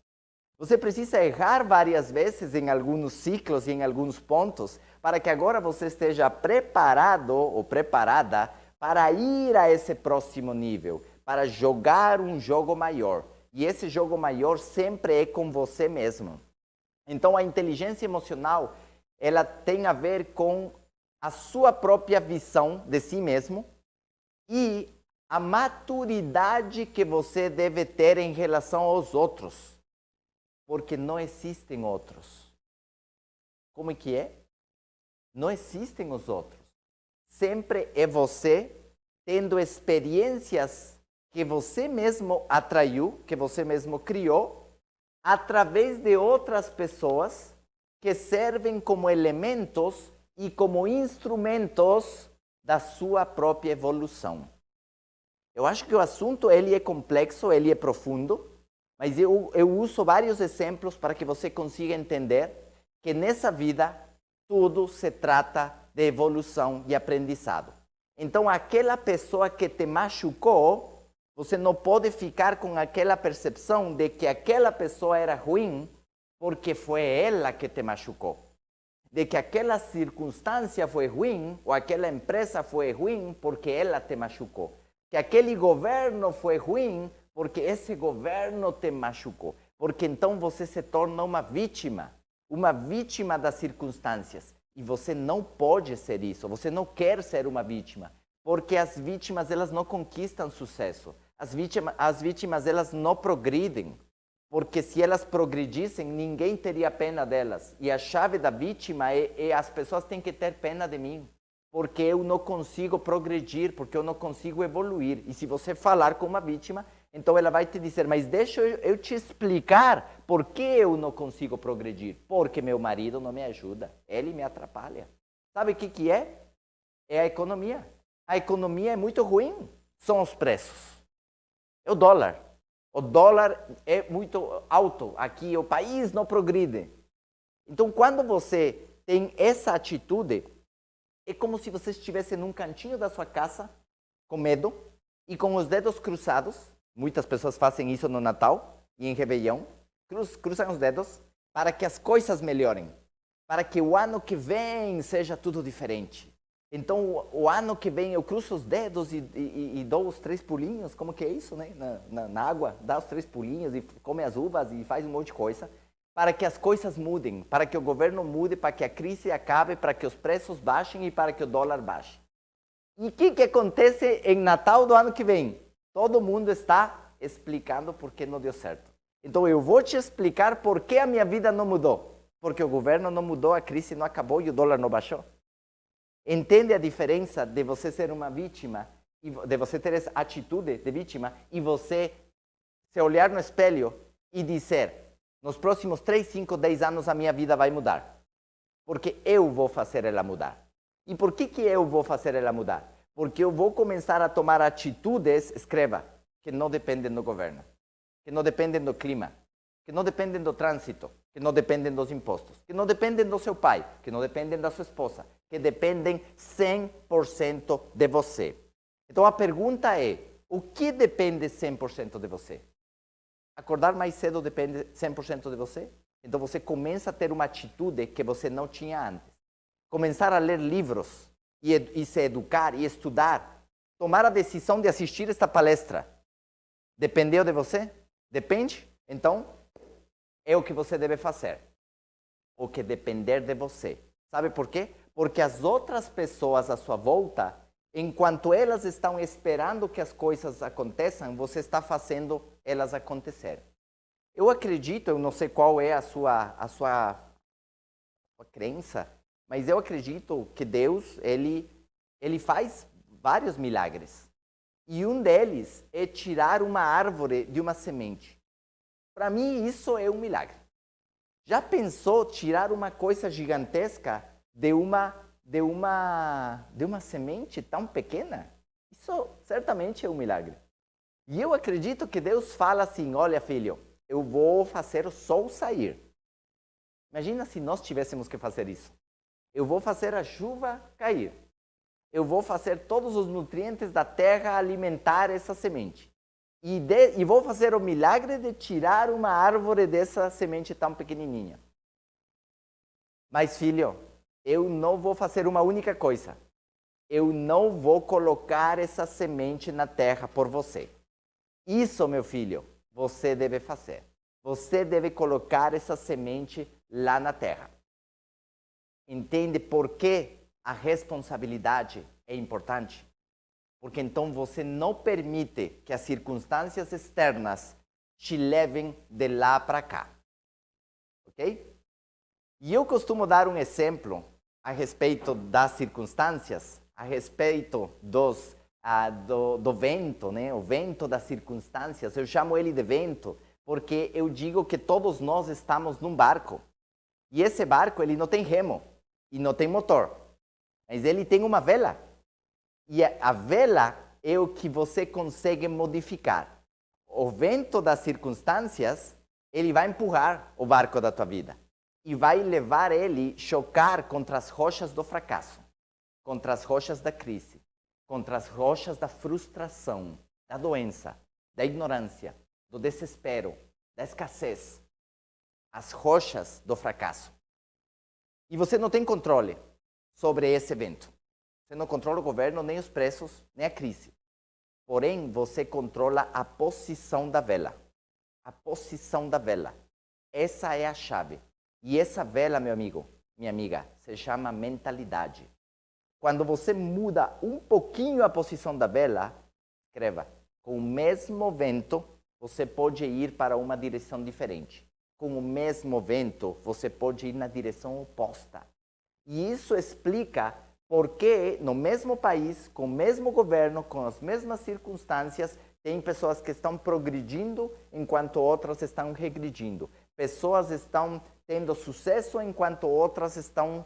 Você precisa errar várias vezes em alguns ciclos e em alguns pontos para que agora você esteja preparado ou preparada para ir a esse próximo nível, para jogar um jogo maior. E esse jogo maior sempre é com você mesmo. Então a inteligência emocional, ela tem a ver com a sua própria visão de si mesmo e a maturidade que você deve ter em relação aos outros, porque não existem outros. Como é que é? Não existem os outros. Sempre é você tendo experiências que você mesmo atraiu, que você mesmo criou, através de outras pessoas que servem como elementos e como instrumentos da sua própria evolução. Eu acho que o assunto ele é complexo, ele é profundo, mas eu uso vários exemplos para que você consiga entender que nessa vida tudo se trata de evolução e aprendizado. Então, aquela pessoa que te machucou, você não pode ficar com aquela percepção de que aquela pessoa era ruim porque foi ela que te machucou. De que aquela circunstância foi ruim ou aquela empresa foi ruim porque ela te machucou. Que aquele governo foi ruim porque esse governo te machucou. Porque então você se torna uma vítima das circunstâncias. E você não pode ser isso, você não quer ser uma vítima. Porque as vítimas, elas não conquistam sucesso. As vítimas, elas não progridem. Porque se elas progredissem, ninguém teria pena delas. E a chave da vítima é as pessoas têm que ter pena de mim. Porque eu não consigo progredir, porque eu não consigo evoluir. E se você falar com uma vítima, então ela vai te dizer, mas deixa eu te explicar por que eu não consigo progredir. Porque meu marido não me ajuda, ele me atrapalha. Sabe o que é? É a economia. A economia é muito ruim, são os preços. É o dólar. O dólar é muito alto aqui, o país não progride. Então, quando você tem essa atitude, é como se você estivesse num cantinho da sua casa, com medo, e com os dedos cruzados. Muitas pessoas fazem isso no Natal e em Réveillon. Cruzam os dedos para que as coisas melhorem. Para que o ano que vem seja tudo diferente. Então, o ano que vem eu cruzo os dedos e dou os 3 pulinhos. Como que é isso, né? Na água, dá os 3 pulinhos e come as uvas e faz um monte de coisa. Para que as coisas mudem, para que o governo mude, para que a crise acabe, para que os preços baixem e para que o dólar baixe. E o que acontece em Natal do ano que vem? Todo mundo está explicando por que não deu certo. Então eu vou te explicar por que a minha vida não mudou. Porque o governo não mudou, a crise não acabou e o dólar não baixou. Entende a diferença de você ser uma vítima, de você ter essa atitude de vítima e você se olhar no espelho e dizer, nos próximos 3, 5, 10 anos a minha vida vai mudar. Porque eu vou fazer ela mudar. E por que eu vou fazer ela mudar? Porque eu vou começar a tomar atitudes, escreva, que não dependem do governo, que não dependem do clima, que não dependem do trânsito, que não dependem dos impostos, que não dependem do seu pai, que não dependem da sua esposa, que dependem 100% de você. Então a pergunta é, o que depende 100% de você? Acordar mais cedo depende 100% de você? Então você começa a ter uma atitude que você não tinha antes. Começar a ler livros e se educar e estudar. Tomar a decisão de assistir esta palestra. Dependeu de você? Depende? Então, é o que você deve fazer. O que depender de você. Sabe por quê? Porque as outras pessoas à sua volta, enquanto elas estão esperando que as coisas aconteçam, você está fazendo elas acontecer. Eu acredito, eu não sei qual é a sua crença, mas eu acredito que Deus, ele faz vários milagres. E um deles é tirar uma árvore de uma semente. Para mim, isso é um milagre. Já pensou tirar uma coisa gigantesca de uma semente tão pequena? Isso certamente é um milagre. E eu acredito que Deus fala assim, olha filho, eu vou fazer o sol sair. Imagina se nós tivéssemos que fazer isso. Eu vou fazer a chuva cair. Eu vou fazer todos os nutrientes da terra alimentar essa semente. E vou fazer o milagre de tirar uma árvore dessa semente tão pequenininha. Mas filho, eu não vou fazer uma única coisa. Eu não vou colocar essa semente na terra por você. Isso, meu filho, você deve fazer. Você deve colocar essa semente lá na terra. Entende por que a responsabilidade é importante? Porque então você não permite que as circunstâncias externas te levem de lá para cá. Ok? E eu costumo dar um exemplo a respeito das circunstâncias, a respeito do vento, né? O vento das circunstâncias. Eu chamo ele de vento porque eu digo que todos nós estamos num barco. E esse barco ele não tem remo e não tem motor, mas ele tem uma vela. E a vela é o que você consegue modificar. O vento das circunstâncias, ele vai empurrar o barco da tua vida. E vai levar ele chocar contra as rochas do fracasso, contra as rochas da crise, contra as rochas da frustração, da doença, da ignorância, do desespero, da escassez. As rochas do fracasso. E você não tem controle sobre esse evento. Você não controla o governo, nem os preços, nem a crise. Porém, você controla a posição da vela. A posição da vela. Essa é a chave. E essa vela, meu amigo, minha amiga, se chama mentalidade. Quando você muda um pouquinho a posição da vela, escreva, com o mesmo vento, você pode ir para uma direção diferente. Com o mesmo vento, você pode ir na direção oposta. E isso explica por que no mesmo país, com o mesmo governo, com as mesmas circunstâncias, tem pessoas que estão progredindo enquanto outras estão regredindo. Pessoas estão tendo sucesso enquanto outras estão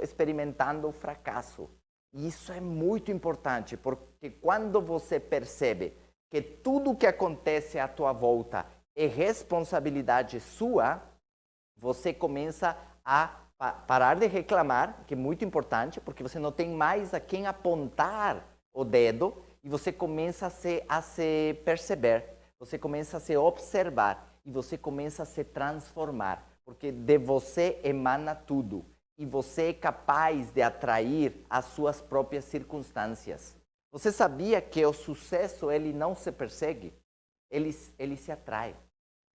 experimentando o fracasso. E isso é muito importante, porque quando você percebe que tudo que acontece à tua volta é responsabilidade sua, você começa a parar de reclamar, que é muito importante, porque você não tem mais a quem apontar o dedo, e você começa a se perceber, você começa a se observar, e você começa a se transformar, porque de você emana tudo, e você é capaz de atrair as suas próprias circunstâncias. Você sabia que o sucesso ele não se persegue, ele se atrai.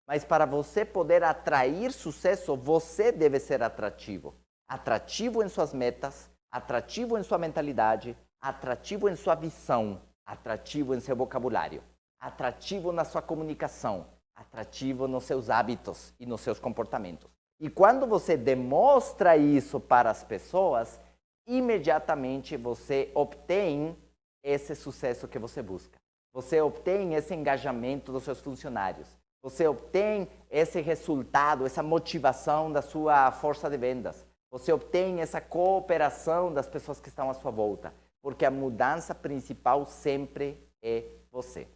Mas para você poder atrair sucesso, você deve ser atrativo. Atrativo em suas metas, atrativo em sua mentalidade, atrativo em sua visão, atrativo em seu vocabulário, atrativo na sua comunicação, atrativo nos seus hábitos e nos seus comportamentos. E quando você demonstra isso para as pessoas, imediatamente você obtém esse sucesso que você busca. Você obtém esse engajamento dos seus funcionários. Você obtém esse resultado, essa motivação da sua força de vendas. Você obtém essa cooperação das pessoas que estão à sua volta. Porque a mudança principal sempre é você.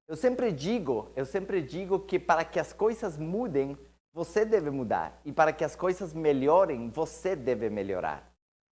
Eu sempre digo que para que as coisas mudem, você deve mudar. E para que as coisas melhorem, você deve melhorar.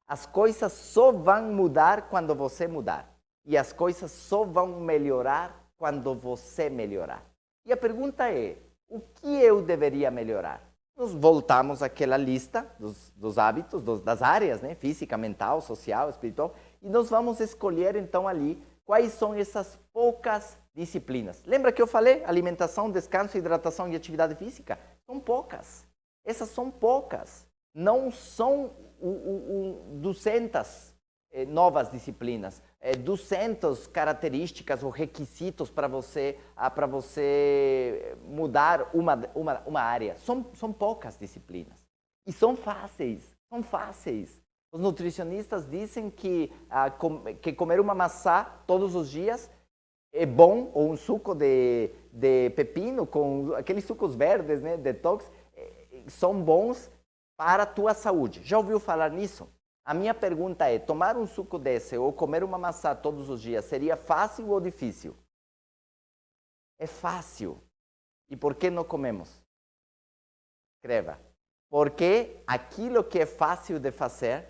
As coisas só vão mudar quando você mudar. E as coisas só vão melhorar quando você melhorar. E a pergunta é, o que eu deveria melhorar? Nós voltamos àquela lista dos hábitos, das áreas, né? Física, mental, social, espiritual, e nós vamos escolher então ali quais são essas poucas disciplinas. Lembra que eu falei? Alimentação, descanso, hidratação e atividade física? São poucas. Essas são poucas. Não são 200 novas disciplinas, 200 características ou requisitos para você mudar uma área. São poucas disciplinas. E são fáceis, Os nutricionistas dizem que comer uma maçã todos os dias é bom, ou um suco de pepino, com aqueles sucos verdes, né, detox, são bons para a tua saúde. Já ouviu falar nisso? A minha pergunta é, tomar um suco desse ou comer uma maçã todos os dias seria fácil ou difícil? É fácil. E por que não comemos? Escreva. Porque aquilo que é fácil de fazer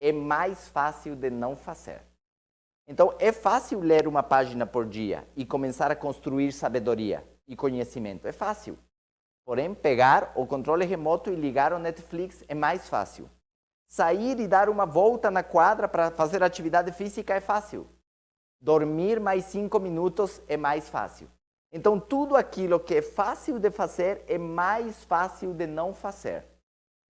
é mais fácil de não fazer. Então, é fácil ler uma página por dia e começar a construir sabedoria e conhecimento. É fácil. Porém, pegar o controle remoto e ligar o Netflix é mais fácil. Sair e dar uma volta na quadra para fazer atividade física é fácil. Dormir mais 5 minutos é mais fácil. Então, tudo aquilo que é fácil de fazer é mais fácil de não fazer.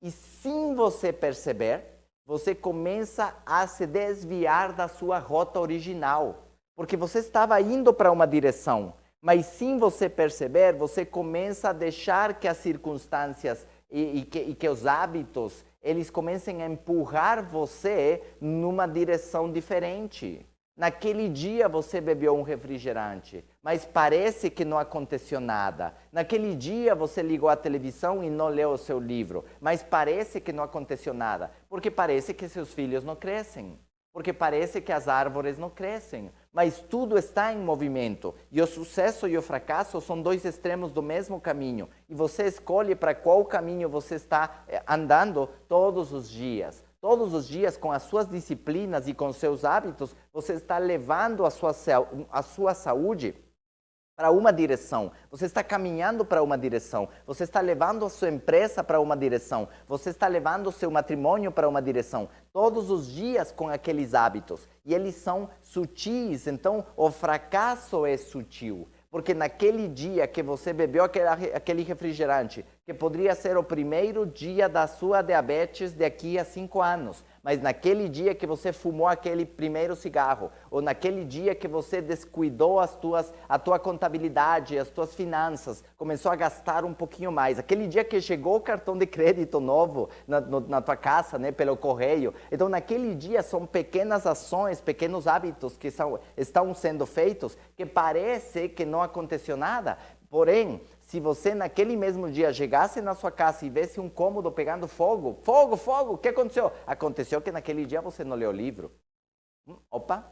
E sem você perceber, você começa a se desviar da sua rota original. Porque você estava indo para uma direção, mas sem você perceber, você começa a deixar que as circunstâncias e que os hábitos eles começam a empurrar você numa direção diferente. Naquele dia você bebeu um refrigerante, mas parece que não aconteceu nada. Naquele dia você ligou a televisão e não leu o seu livro, mas parece que não aconteceu nada. Porque parece que seus filhos não crescem. Porque parece que as árvores não crescem. Mas tudo está em movimento. E o sucesso e o fracasso são dois extremos do mesmo caminho. E você escolhe para qual caminho você está andando todos os dias. Todos os dias, com as suas disciplinas e com seus hábitos, você está levando a sua saúde para uma direção. Você está caminhando para uma direção. Você está levando a sua empresa para uma direção. Você está levando o seu matrimônio para uma direção. Todos os dias com aqueles hábitos. E eles são sutis. Então, o fracasso é sutil. Porque naquele dia que você bebeu aquele refrigerante, que poderia ser o primeiro dia da sua diabetes daqui a 5 anos, mas naquele dia que você fumou aquele primeiro cigarro, ou naquele dia que você descuidou a tua contabilidade, as tuas finanças, começou a gastar um pouquinho mais, aquele dia que chegou o cartão de crédito novo na tua casa, né, pelo correio. Então, naquele dia são pequenas ações, pequenos hábitos que estão sendo feitos, que parece que não aconteceu nada, porém, se você naquele mesmo dia chegasse na sua casa e visse um cômodo pegando fogo, o que aconteceu? Aconteceu que naquele dia você não leu o livro. Opa,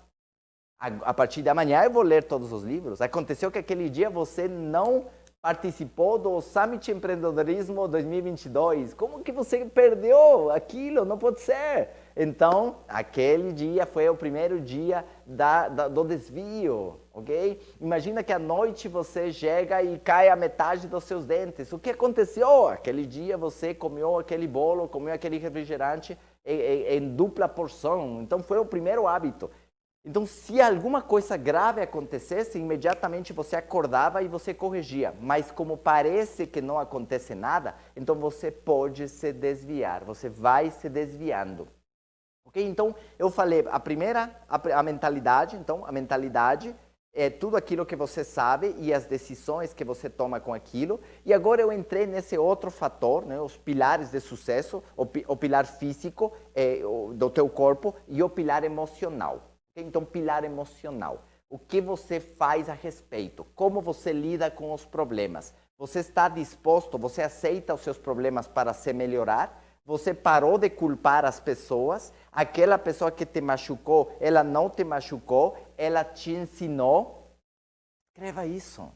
a partir de amanhã eu vou ler todos os livros. Aconteceu que aquele dia você não participou do Summit Empreendedorismo 2022. Como que você perdeu aquilo? Não pode ser. Então, aquele dia foi o primeiro dia do desvio, ok? Imagina que à noite você chega e cai a metade dos seus dentes. O que aconteceu? Aquele dia você comeu aquele bolo, comeu aquele refrigerante em dupla porção. Então, foi o primeiro hábito. Então, se alguma coisa grave acontecesse, imediatamente você acordava e você corrigia. Mas como parece que não acontece nada, então você pode se desviar, você vai se desviando. Ok? Então, eu falei, a mentalidade. Então, a mentalidade é tudo aquilo que você sabe e as decisões que você toma com aquilo. E agora eu entrei nesse outro fator, né, os pilares de sucesso, o pilar físico do teu corpo e o pilar emocional. Então, pilar emocional. O que você faz a respeito? Como você lida com os problemas? Você está disposto, você aceita os seus problemas para se melhorar? Você parou de culpar as pessoas? Aquela pessoa que te machucou, ela não te machucou, ela te ensinou? Escreva isso.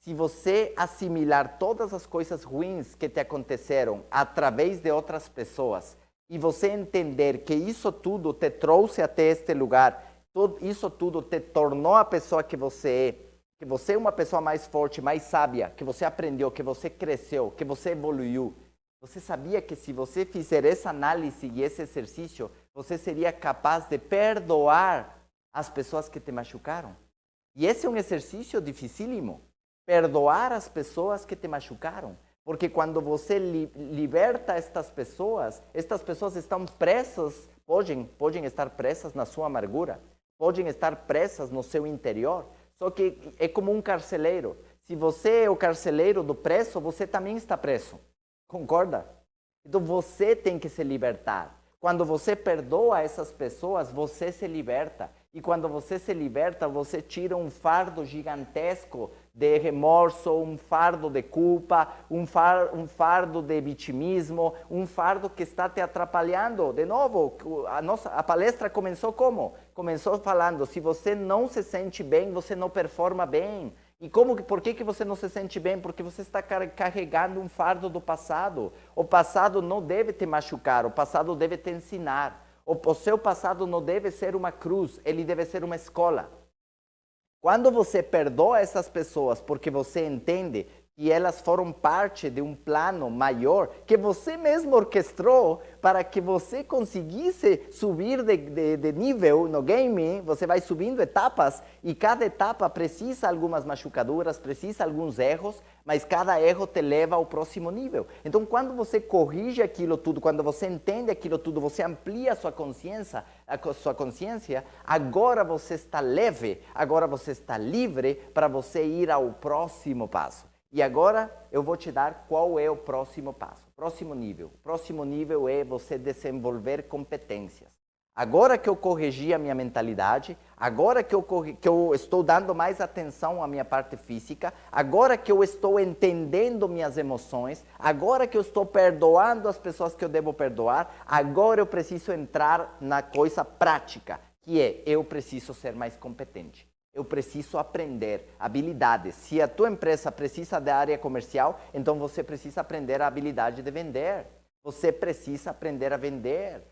Se você assimilar todas as coisas ruins que te aconteceram através de outras pessoas, e você entender que isso tudo te trouxe até este lugar, isso tudo te tornou a pessoa que você é uma pessoa mais forte, mais sábia, que você aprendeu, que você cresceu, que você evoluiu. Você sabia que se você fizer essa análise e esse exercício, você seria capaz de perdoar as pessoas que te machucaram? E esse é um exercício dificílimo, perdoar as pessoas que te machucaram. Porque quando você liberta estas pessoas estão presas, podem estar presas na sua amargura, podem estar presas no seu interior. Só que é como um carcereiro. Se você é o carcereiro do preso, você também está preso. Concorda? Então você tem que se libertar. Quando você perdoa essas pessoas, você se liberta. E quando você se liberta, você tira um fardo gigantesco de remorso, um fardo de culpa, um fardo de vitimismo, um fardo que está te atrapalhando. De novo, a palestra começou como? Começou falando, se você não se sente bem, você não performa bem. E por que você não se sente bem? Porque você está carregando um fardo do passado. O passado não deve te machucar, o passado deve te ensinar. O seu passado não deve ser uma cruz, ele deve ser uma escola. Quando você perdoa essas pessoas porque você entende que elas foram parte de um plano maior que você mesmo orquestrou para que você conseguisse subir de nível no game, você vai subindo etapas e cada etapa precisa algumas machucaduras, precisa alguns erros, mas cada erro te leva ao próximo nível. Então, quando você corrige aquilo tudo, quando você entende aquilo tudo, você amplia a sua consciência, agora você está leve, agora você está livre para você ir ao próximo passo. E agora eu vou te dar qual é o próximo passo, próximo nível. O próximo nível é você desenvolver competências. Agora que eu corrigi a minha mentalidade, agora que eu estou dando mais atenção à minha parte física, agora que eu estou entendendo minhas emoções, agora que eu estou perdoando as pessoas que eu devo perdoar, agora eu preciso entrar na coisa prática, que é eu preciso ser mais competente. Eu preciso aprender habilidades. Se a tua empresa precisa da área comercial, então você precisa aprender a habilidade de vender. Você precisa aprender a vender.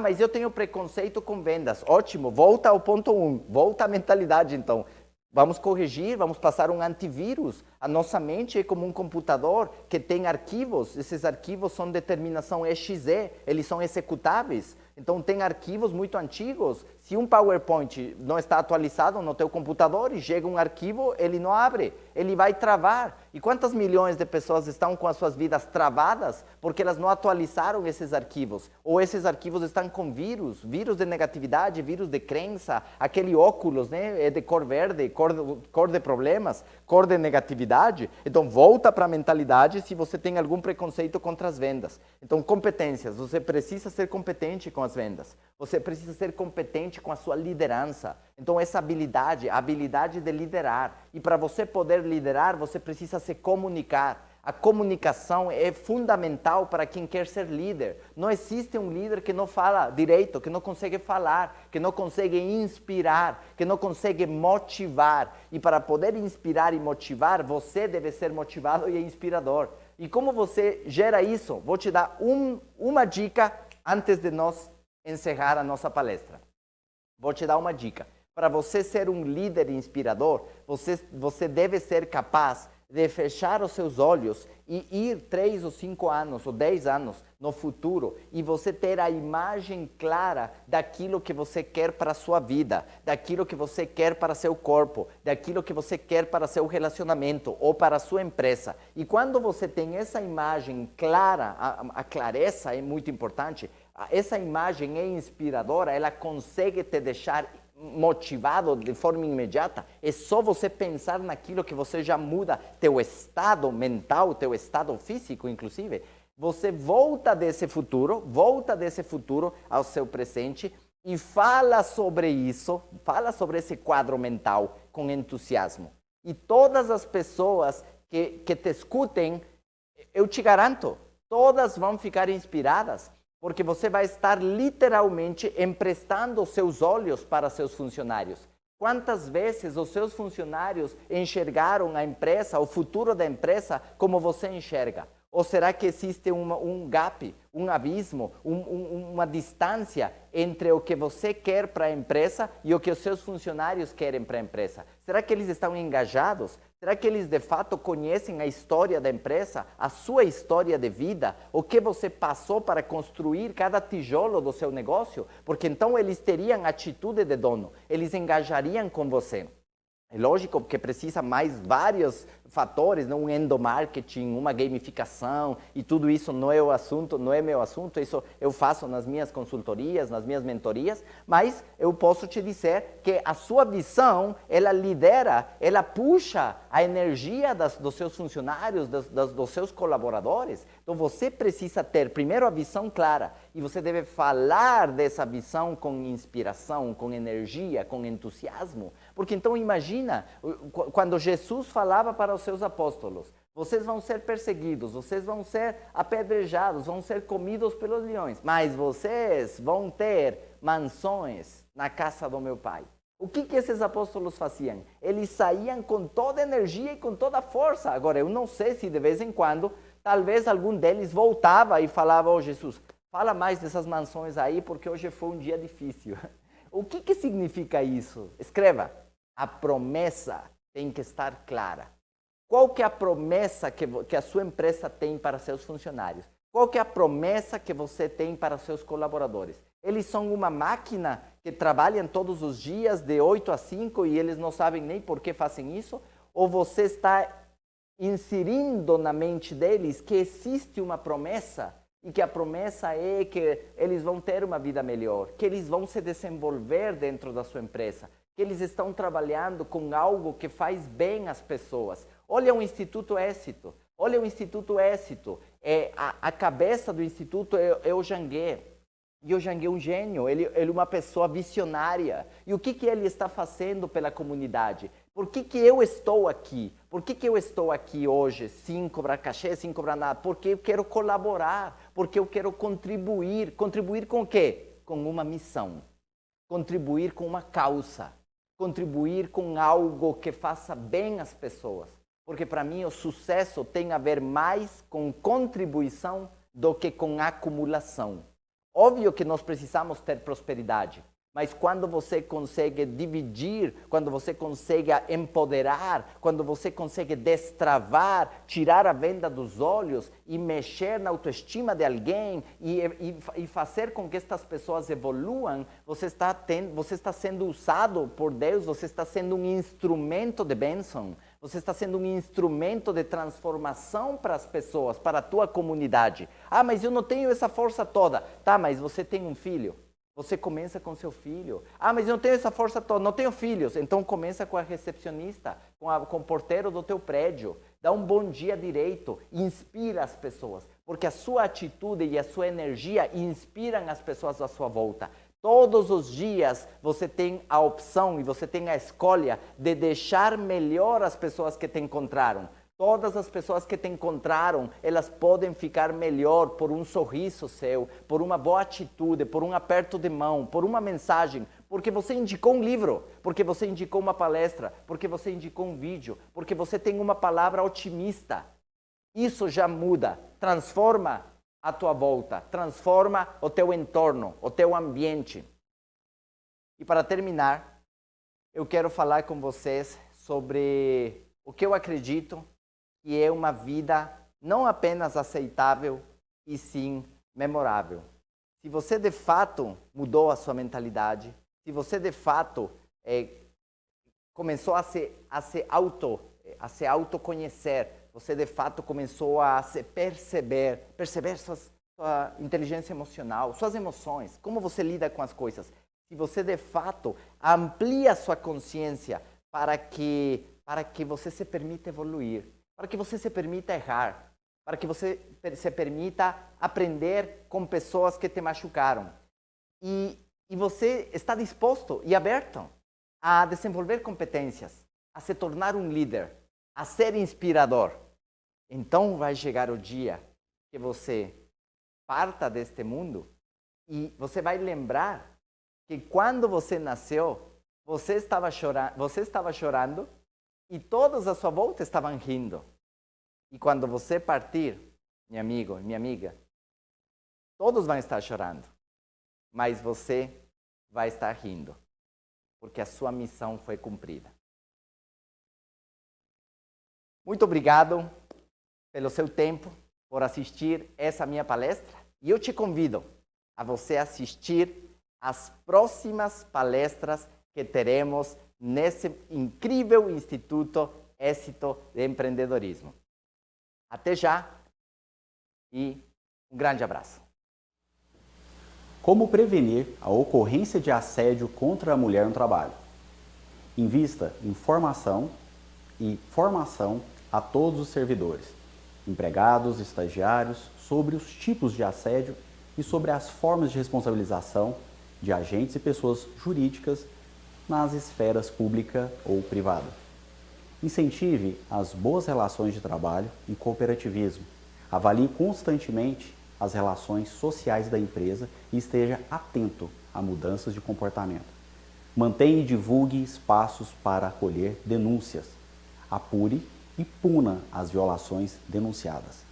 Mas eu tenho preconceito com vendas. Ótimo, volta ao ponto 1. Volta à mentalidade, então. Vamos corrigir, vamos passar um antivírus. A nossa mente é como um computador que tem arquivos. Esses arquivos são de terminação .exe, eles são executáveis. Então, tem arquivos muito antigos. Se um PowerPoint não está atualizado no teu computador e chega um arquivo, ele não abre. ele vai travar. E quantas milhões de pessoas estão com as suas vidas travadas porque elas não atualizaram esses arquivos? Ou esses arquivos estão com vírus de negatividade, vírus de crença, aquele óculos, né, é de cor verde, cor de problemas, cor de negatividade. Então, volta para a mentalidade se você tem algum preconceito contra as vendas. Então, competências. Você precisa ser competente com as vendas. Você precisa ser competente com a sua liderança. Então, essa habilidade, a habilidade de liderar. E para você poder liderar, você precisa se comunicar. A comunicação é fundamental para quem quer ser líder. Não existe um líder que não fala direito, que não consegue falar, que não consegue inspirar, que não consegue motivar. E para poder inspirar e motivar, você deve ser motivado e inspirador. E como você gera isso? Vou te dar uma dica antes de nós encerrar a nossa palestra. Vou te dar uma dica. Para você ser um líder inspirador, você deve ser capaz de fechar os seus olhos e ir 3 ou 5 anos ou 10 anos no futuro e você ter a imagem clara daquilo que você quer para a sua vida, daquilo que você quer para seu corpo, daquilo que você quer para seu relacionamento ou para a sua empresa. E quando você tem essa imagem clara, a clareza é muito importante, essa imagem é inspiradora, ela consegue te deixar motivado de forma imediata. É só você pensar naquilo que você já muda teu estado mental, teu estado físico, inclusive. Você volta desse futuro ao seu presente e fala sobre isso, fala sobre esse quadro mental com entusiasmo. E todas as pessoas que te escutem, eu te garanto, todas vão ficar inspiradas. Porque você vai estar literalmente emprestando os seus olhos para seus funcionários. Quantas vezes os seus funcionários enxergaram a empresa, o futuro da empresa, como você enxerga? Ou será que existe um gap, um abismo, uma distância entre o que você quer para a empresa e o que os seus funcionários querem para a empresa? Será que eles estão engajados? Será que eles de fato conhecem a história da empresa, a sua história de vida, o que você passou para construir cada tijolo do seu negócio? Porque então eles teriam atitude de dono, eles engajariam com você. É lógico que precisa mais vários fatores, né? Um endomarketing, uma gamificação, e tudo isso não é o assunto, não é meu assunto, isso eu faço nas minhas consultorias, nas minhas mentorias, mas eu posso te dizer que a sua visão, ela lidera, ela puxa a energia dos seus funcionários, dos seus colaboradores. Então você precisa ter primeiro a visão clara, e você deve falar dessa visão com inspiração, com energia, com entusiasmo, porque então imagina, quando Jesus falava para os seus apóstolos, vocês vão ser perseguidos, vocês vão ser apedrejados, vão ser comidos pelos leões, mas vocês vão ter mansões na casa do meu Pai. O que esses apóstolos faziam? Eles saíam com toda a energia e com toda a força. Agora, eu não sei se de vez em quando, talvez algum deles voltava e falava, oh Jesus, fala mais dessas mansões aí, porque hoje foi um dia difícil. O que significa isso? Escreva. A promessa tem que estar clara. Qual que é a promessa que a sua empresa tem para seus funcionários? Qual que é a promessa que você tem para seus colaboradores? Eles são uma máquina que trabalham todos os dias de 8 a 5 e eles não sabem nem por que fazem isso? Ou você está inserindo na mente deles que existe uma promessa e que a promessa é que eles vão ter uma vida melhor, que eles vão se desenvolver dentro da sua empresa, que eles estão trabalhando com algo que faz bem às pessoas. Olha o Instituto Éxito. Olha o Instituto Éxito. A cabeça do Instituto é o Janguê. E o Janguê é um gênio, ele é uma pessoa visionária. E o que ele está fazendo pela comunidade? Por que eu estou aqui? Por que eu estou aqui hoje, sem cobrar cachê, sem cobrar nada? Porque eu quero colaborar, porque eu quero contribuir. Contribuir com o quê? Com uma missão. Contribuir com uma causa. Contribuir com algo que faça bem às pessoas. Porque para mim o sucesso tem a ver mais com contribuição do que com acumulação. Óbvio que nós precisamos ter prosperidade, mas quando você consegue dividir, quando você consegue empoderar, quando você consegue destravar, tirar a venda dos olhos e mexer na autoestima de alguém e fazer com que estas pessoas evoluam, você está sendo usado por Deus, você está sendo um instrumento de bênção. Você está sendo um instrumento de transformação para as pessoas, para a tua comunidade. Ah, mas eu não tenho essa força toda. Tá, mas você tem um filho. Você começa com seu filho. Ah, mas eu não tenho essa força toda, não tenho filhos. Então começa com a recepcionista, com o porteiro do teu prédio. Dá um bom dia direito, inspira as pessoas. Porque a sua atitude e a sua energia inspiram as pessoas à sua volta. Todos os dias você tem a opção e você tem a escolha de deixar melhor as pessoas que te encontraram. Todas as pessoas que te encontraram, elas podem ficar melhor por um sorriso seu, por uma boa atitude, por um aperto de mão, por uma mensagem, porque você indicou um livro, porque você indicou uma palestra, porque você indicou um vídeo, porque você tem uma palavra otimista. Isso já muda, transforma a tua volta, transforma o teu entorno, o teu ambiente. E para terminar, eu quero falar com vocês sobre o que eu acredito que é uma vida não apenas aceitável, e sim memorável. Se você de fato mudou a sua mentalidade, se você de fato começou a se autoconhecer, você de fato começou a se perceber sua inteligência emocional, suas emoções, como você lida com as coisas. Se você de fato amplia sua consciência para que você se permita evoluir, para que você se permita errar, para que você se permita aprender com pessoas que te machucaram. E você está disposto e aberto a desenvolver competências, a se tornar um líder, a ser inspirador. Então vai chegar o dia que você parta deste mundo e você vai lembrar que quando você nasceu, você estava chorando e todos à sua volta estavam rindo. E quando você partir, meu amigo, minha amiga, todos vão estar chorando, mas você vai estar rindo, porque a sua missão foi cumprida. Muito obrigado pelo seu tempo, por assistir essa minha palestra. E eu te convido a você assistir às próximas palestras que teremos nesse incrível Instituto Êxito de Empreendedorismo. Até já e um grande abraço. Como prevenir a ocorrência de assédio contra a mulher no trabalho? Invista em formação e formação a todos os servidores, empregados, estagiários, sobre os tipos de assédio e sobre as formas de responsabilização de agentes e pessoas jurídicas nas esferas pública ou privada. Incentive as boas relações de trabalho e cooperativismo. Avalie constantemente as relações sociais da empresa e esteja atento a mudanças de comportamento. Mantenha e divulgue espaços para acolher denúncias. Apure e puna as violações denunciadas.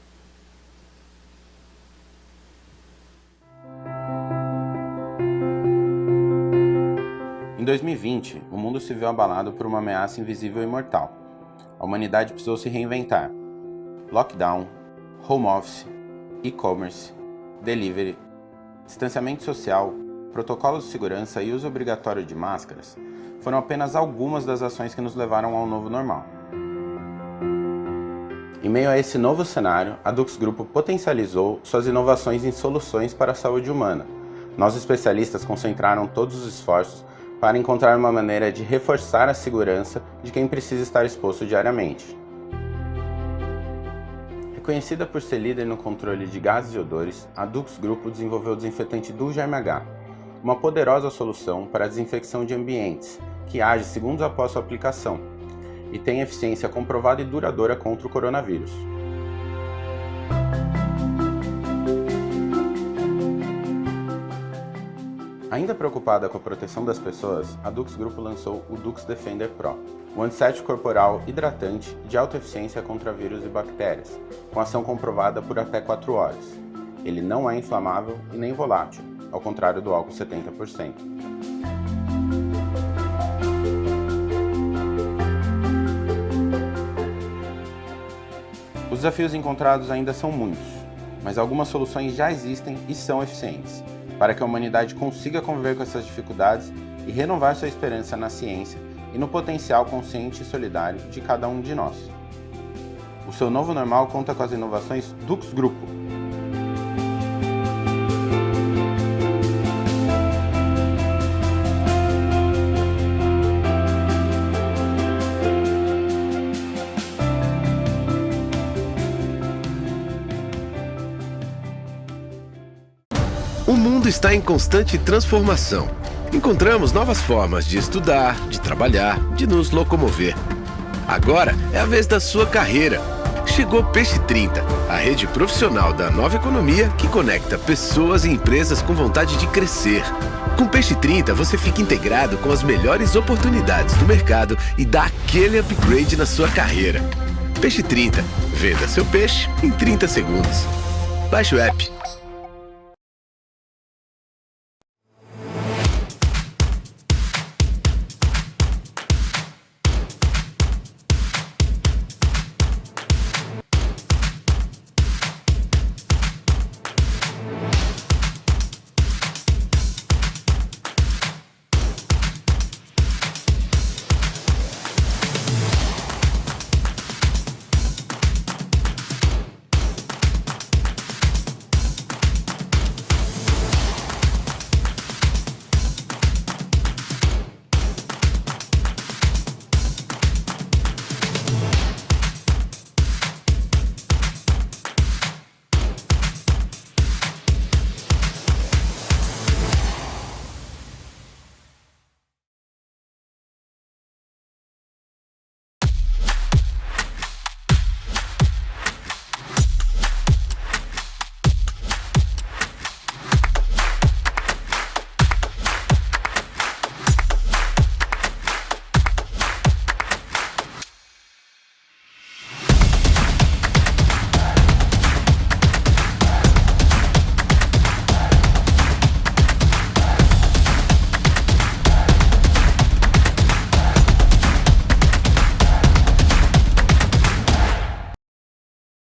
Em 2020, o mundo se viu abalado por uma ameaça invisível e mortal. A humanidade precisou se reinventar. Lockdown, home office, e-commerce, delivery, distanciamento social, protocolos de segurança e uso obrigatório de máscaras foram apenas algumas das ações que nos levaram ao novo normal. Em meio a esse novo cenário, a Dux Grupo potencializou suas inovações em soluções para a saúde humana. Nós especialistas concentraram todos os esforços para encontrar uma maneira de reforçar a segurança de quem precisa estar exposto diariamente. Reconhecida por ser líder no controle de gases e odores, a Dux Grupo desenvolveu o desinfetante Duo Germe H, uma poderosa solução para a desinfecção de ambientes, que age segundos após sua aplicação, e tem eficiência comprovada e duradoura contra o coronavírus. Ainda preocupada com a proteção das pessoas, a Dux Grupo lançou o Dux Defender Pro, um antisséptico corporal hidratante de alta eficiência contra vírus e bactérias, com ação comprovada por até 4 horas. Ele não é inflamável e nem volátil, ao contrário do álcool 70%. Os desafios encontrados ainda são muitos, mas algumas soluções já existem e são eficientes, para que a humanidade consiga conviver com essas dificuldades e renovar sua esperança na ciência e no potencial consciente e solidário de cada um de nós. O seu novo normal conta com as inovações Dux Grupo. O mundo está em constante transformação. Encontramos novas formas de estudar, de trabalhar, de nos locomover. Agora é a vez da sua carreira. Chegou Peixe 30, a rede profissional da nova economia que conecta pessoas e empresas com vontade de crescer. Com Peixe 30 você fica integrado com as melhores oportunidades do mercado e dá aquele upgrade na sua carreira. Peixe 30, venda seu peixe em 30 segundos. Baixe o app.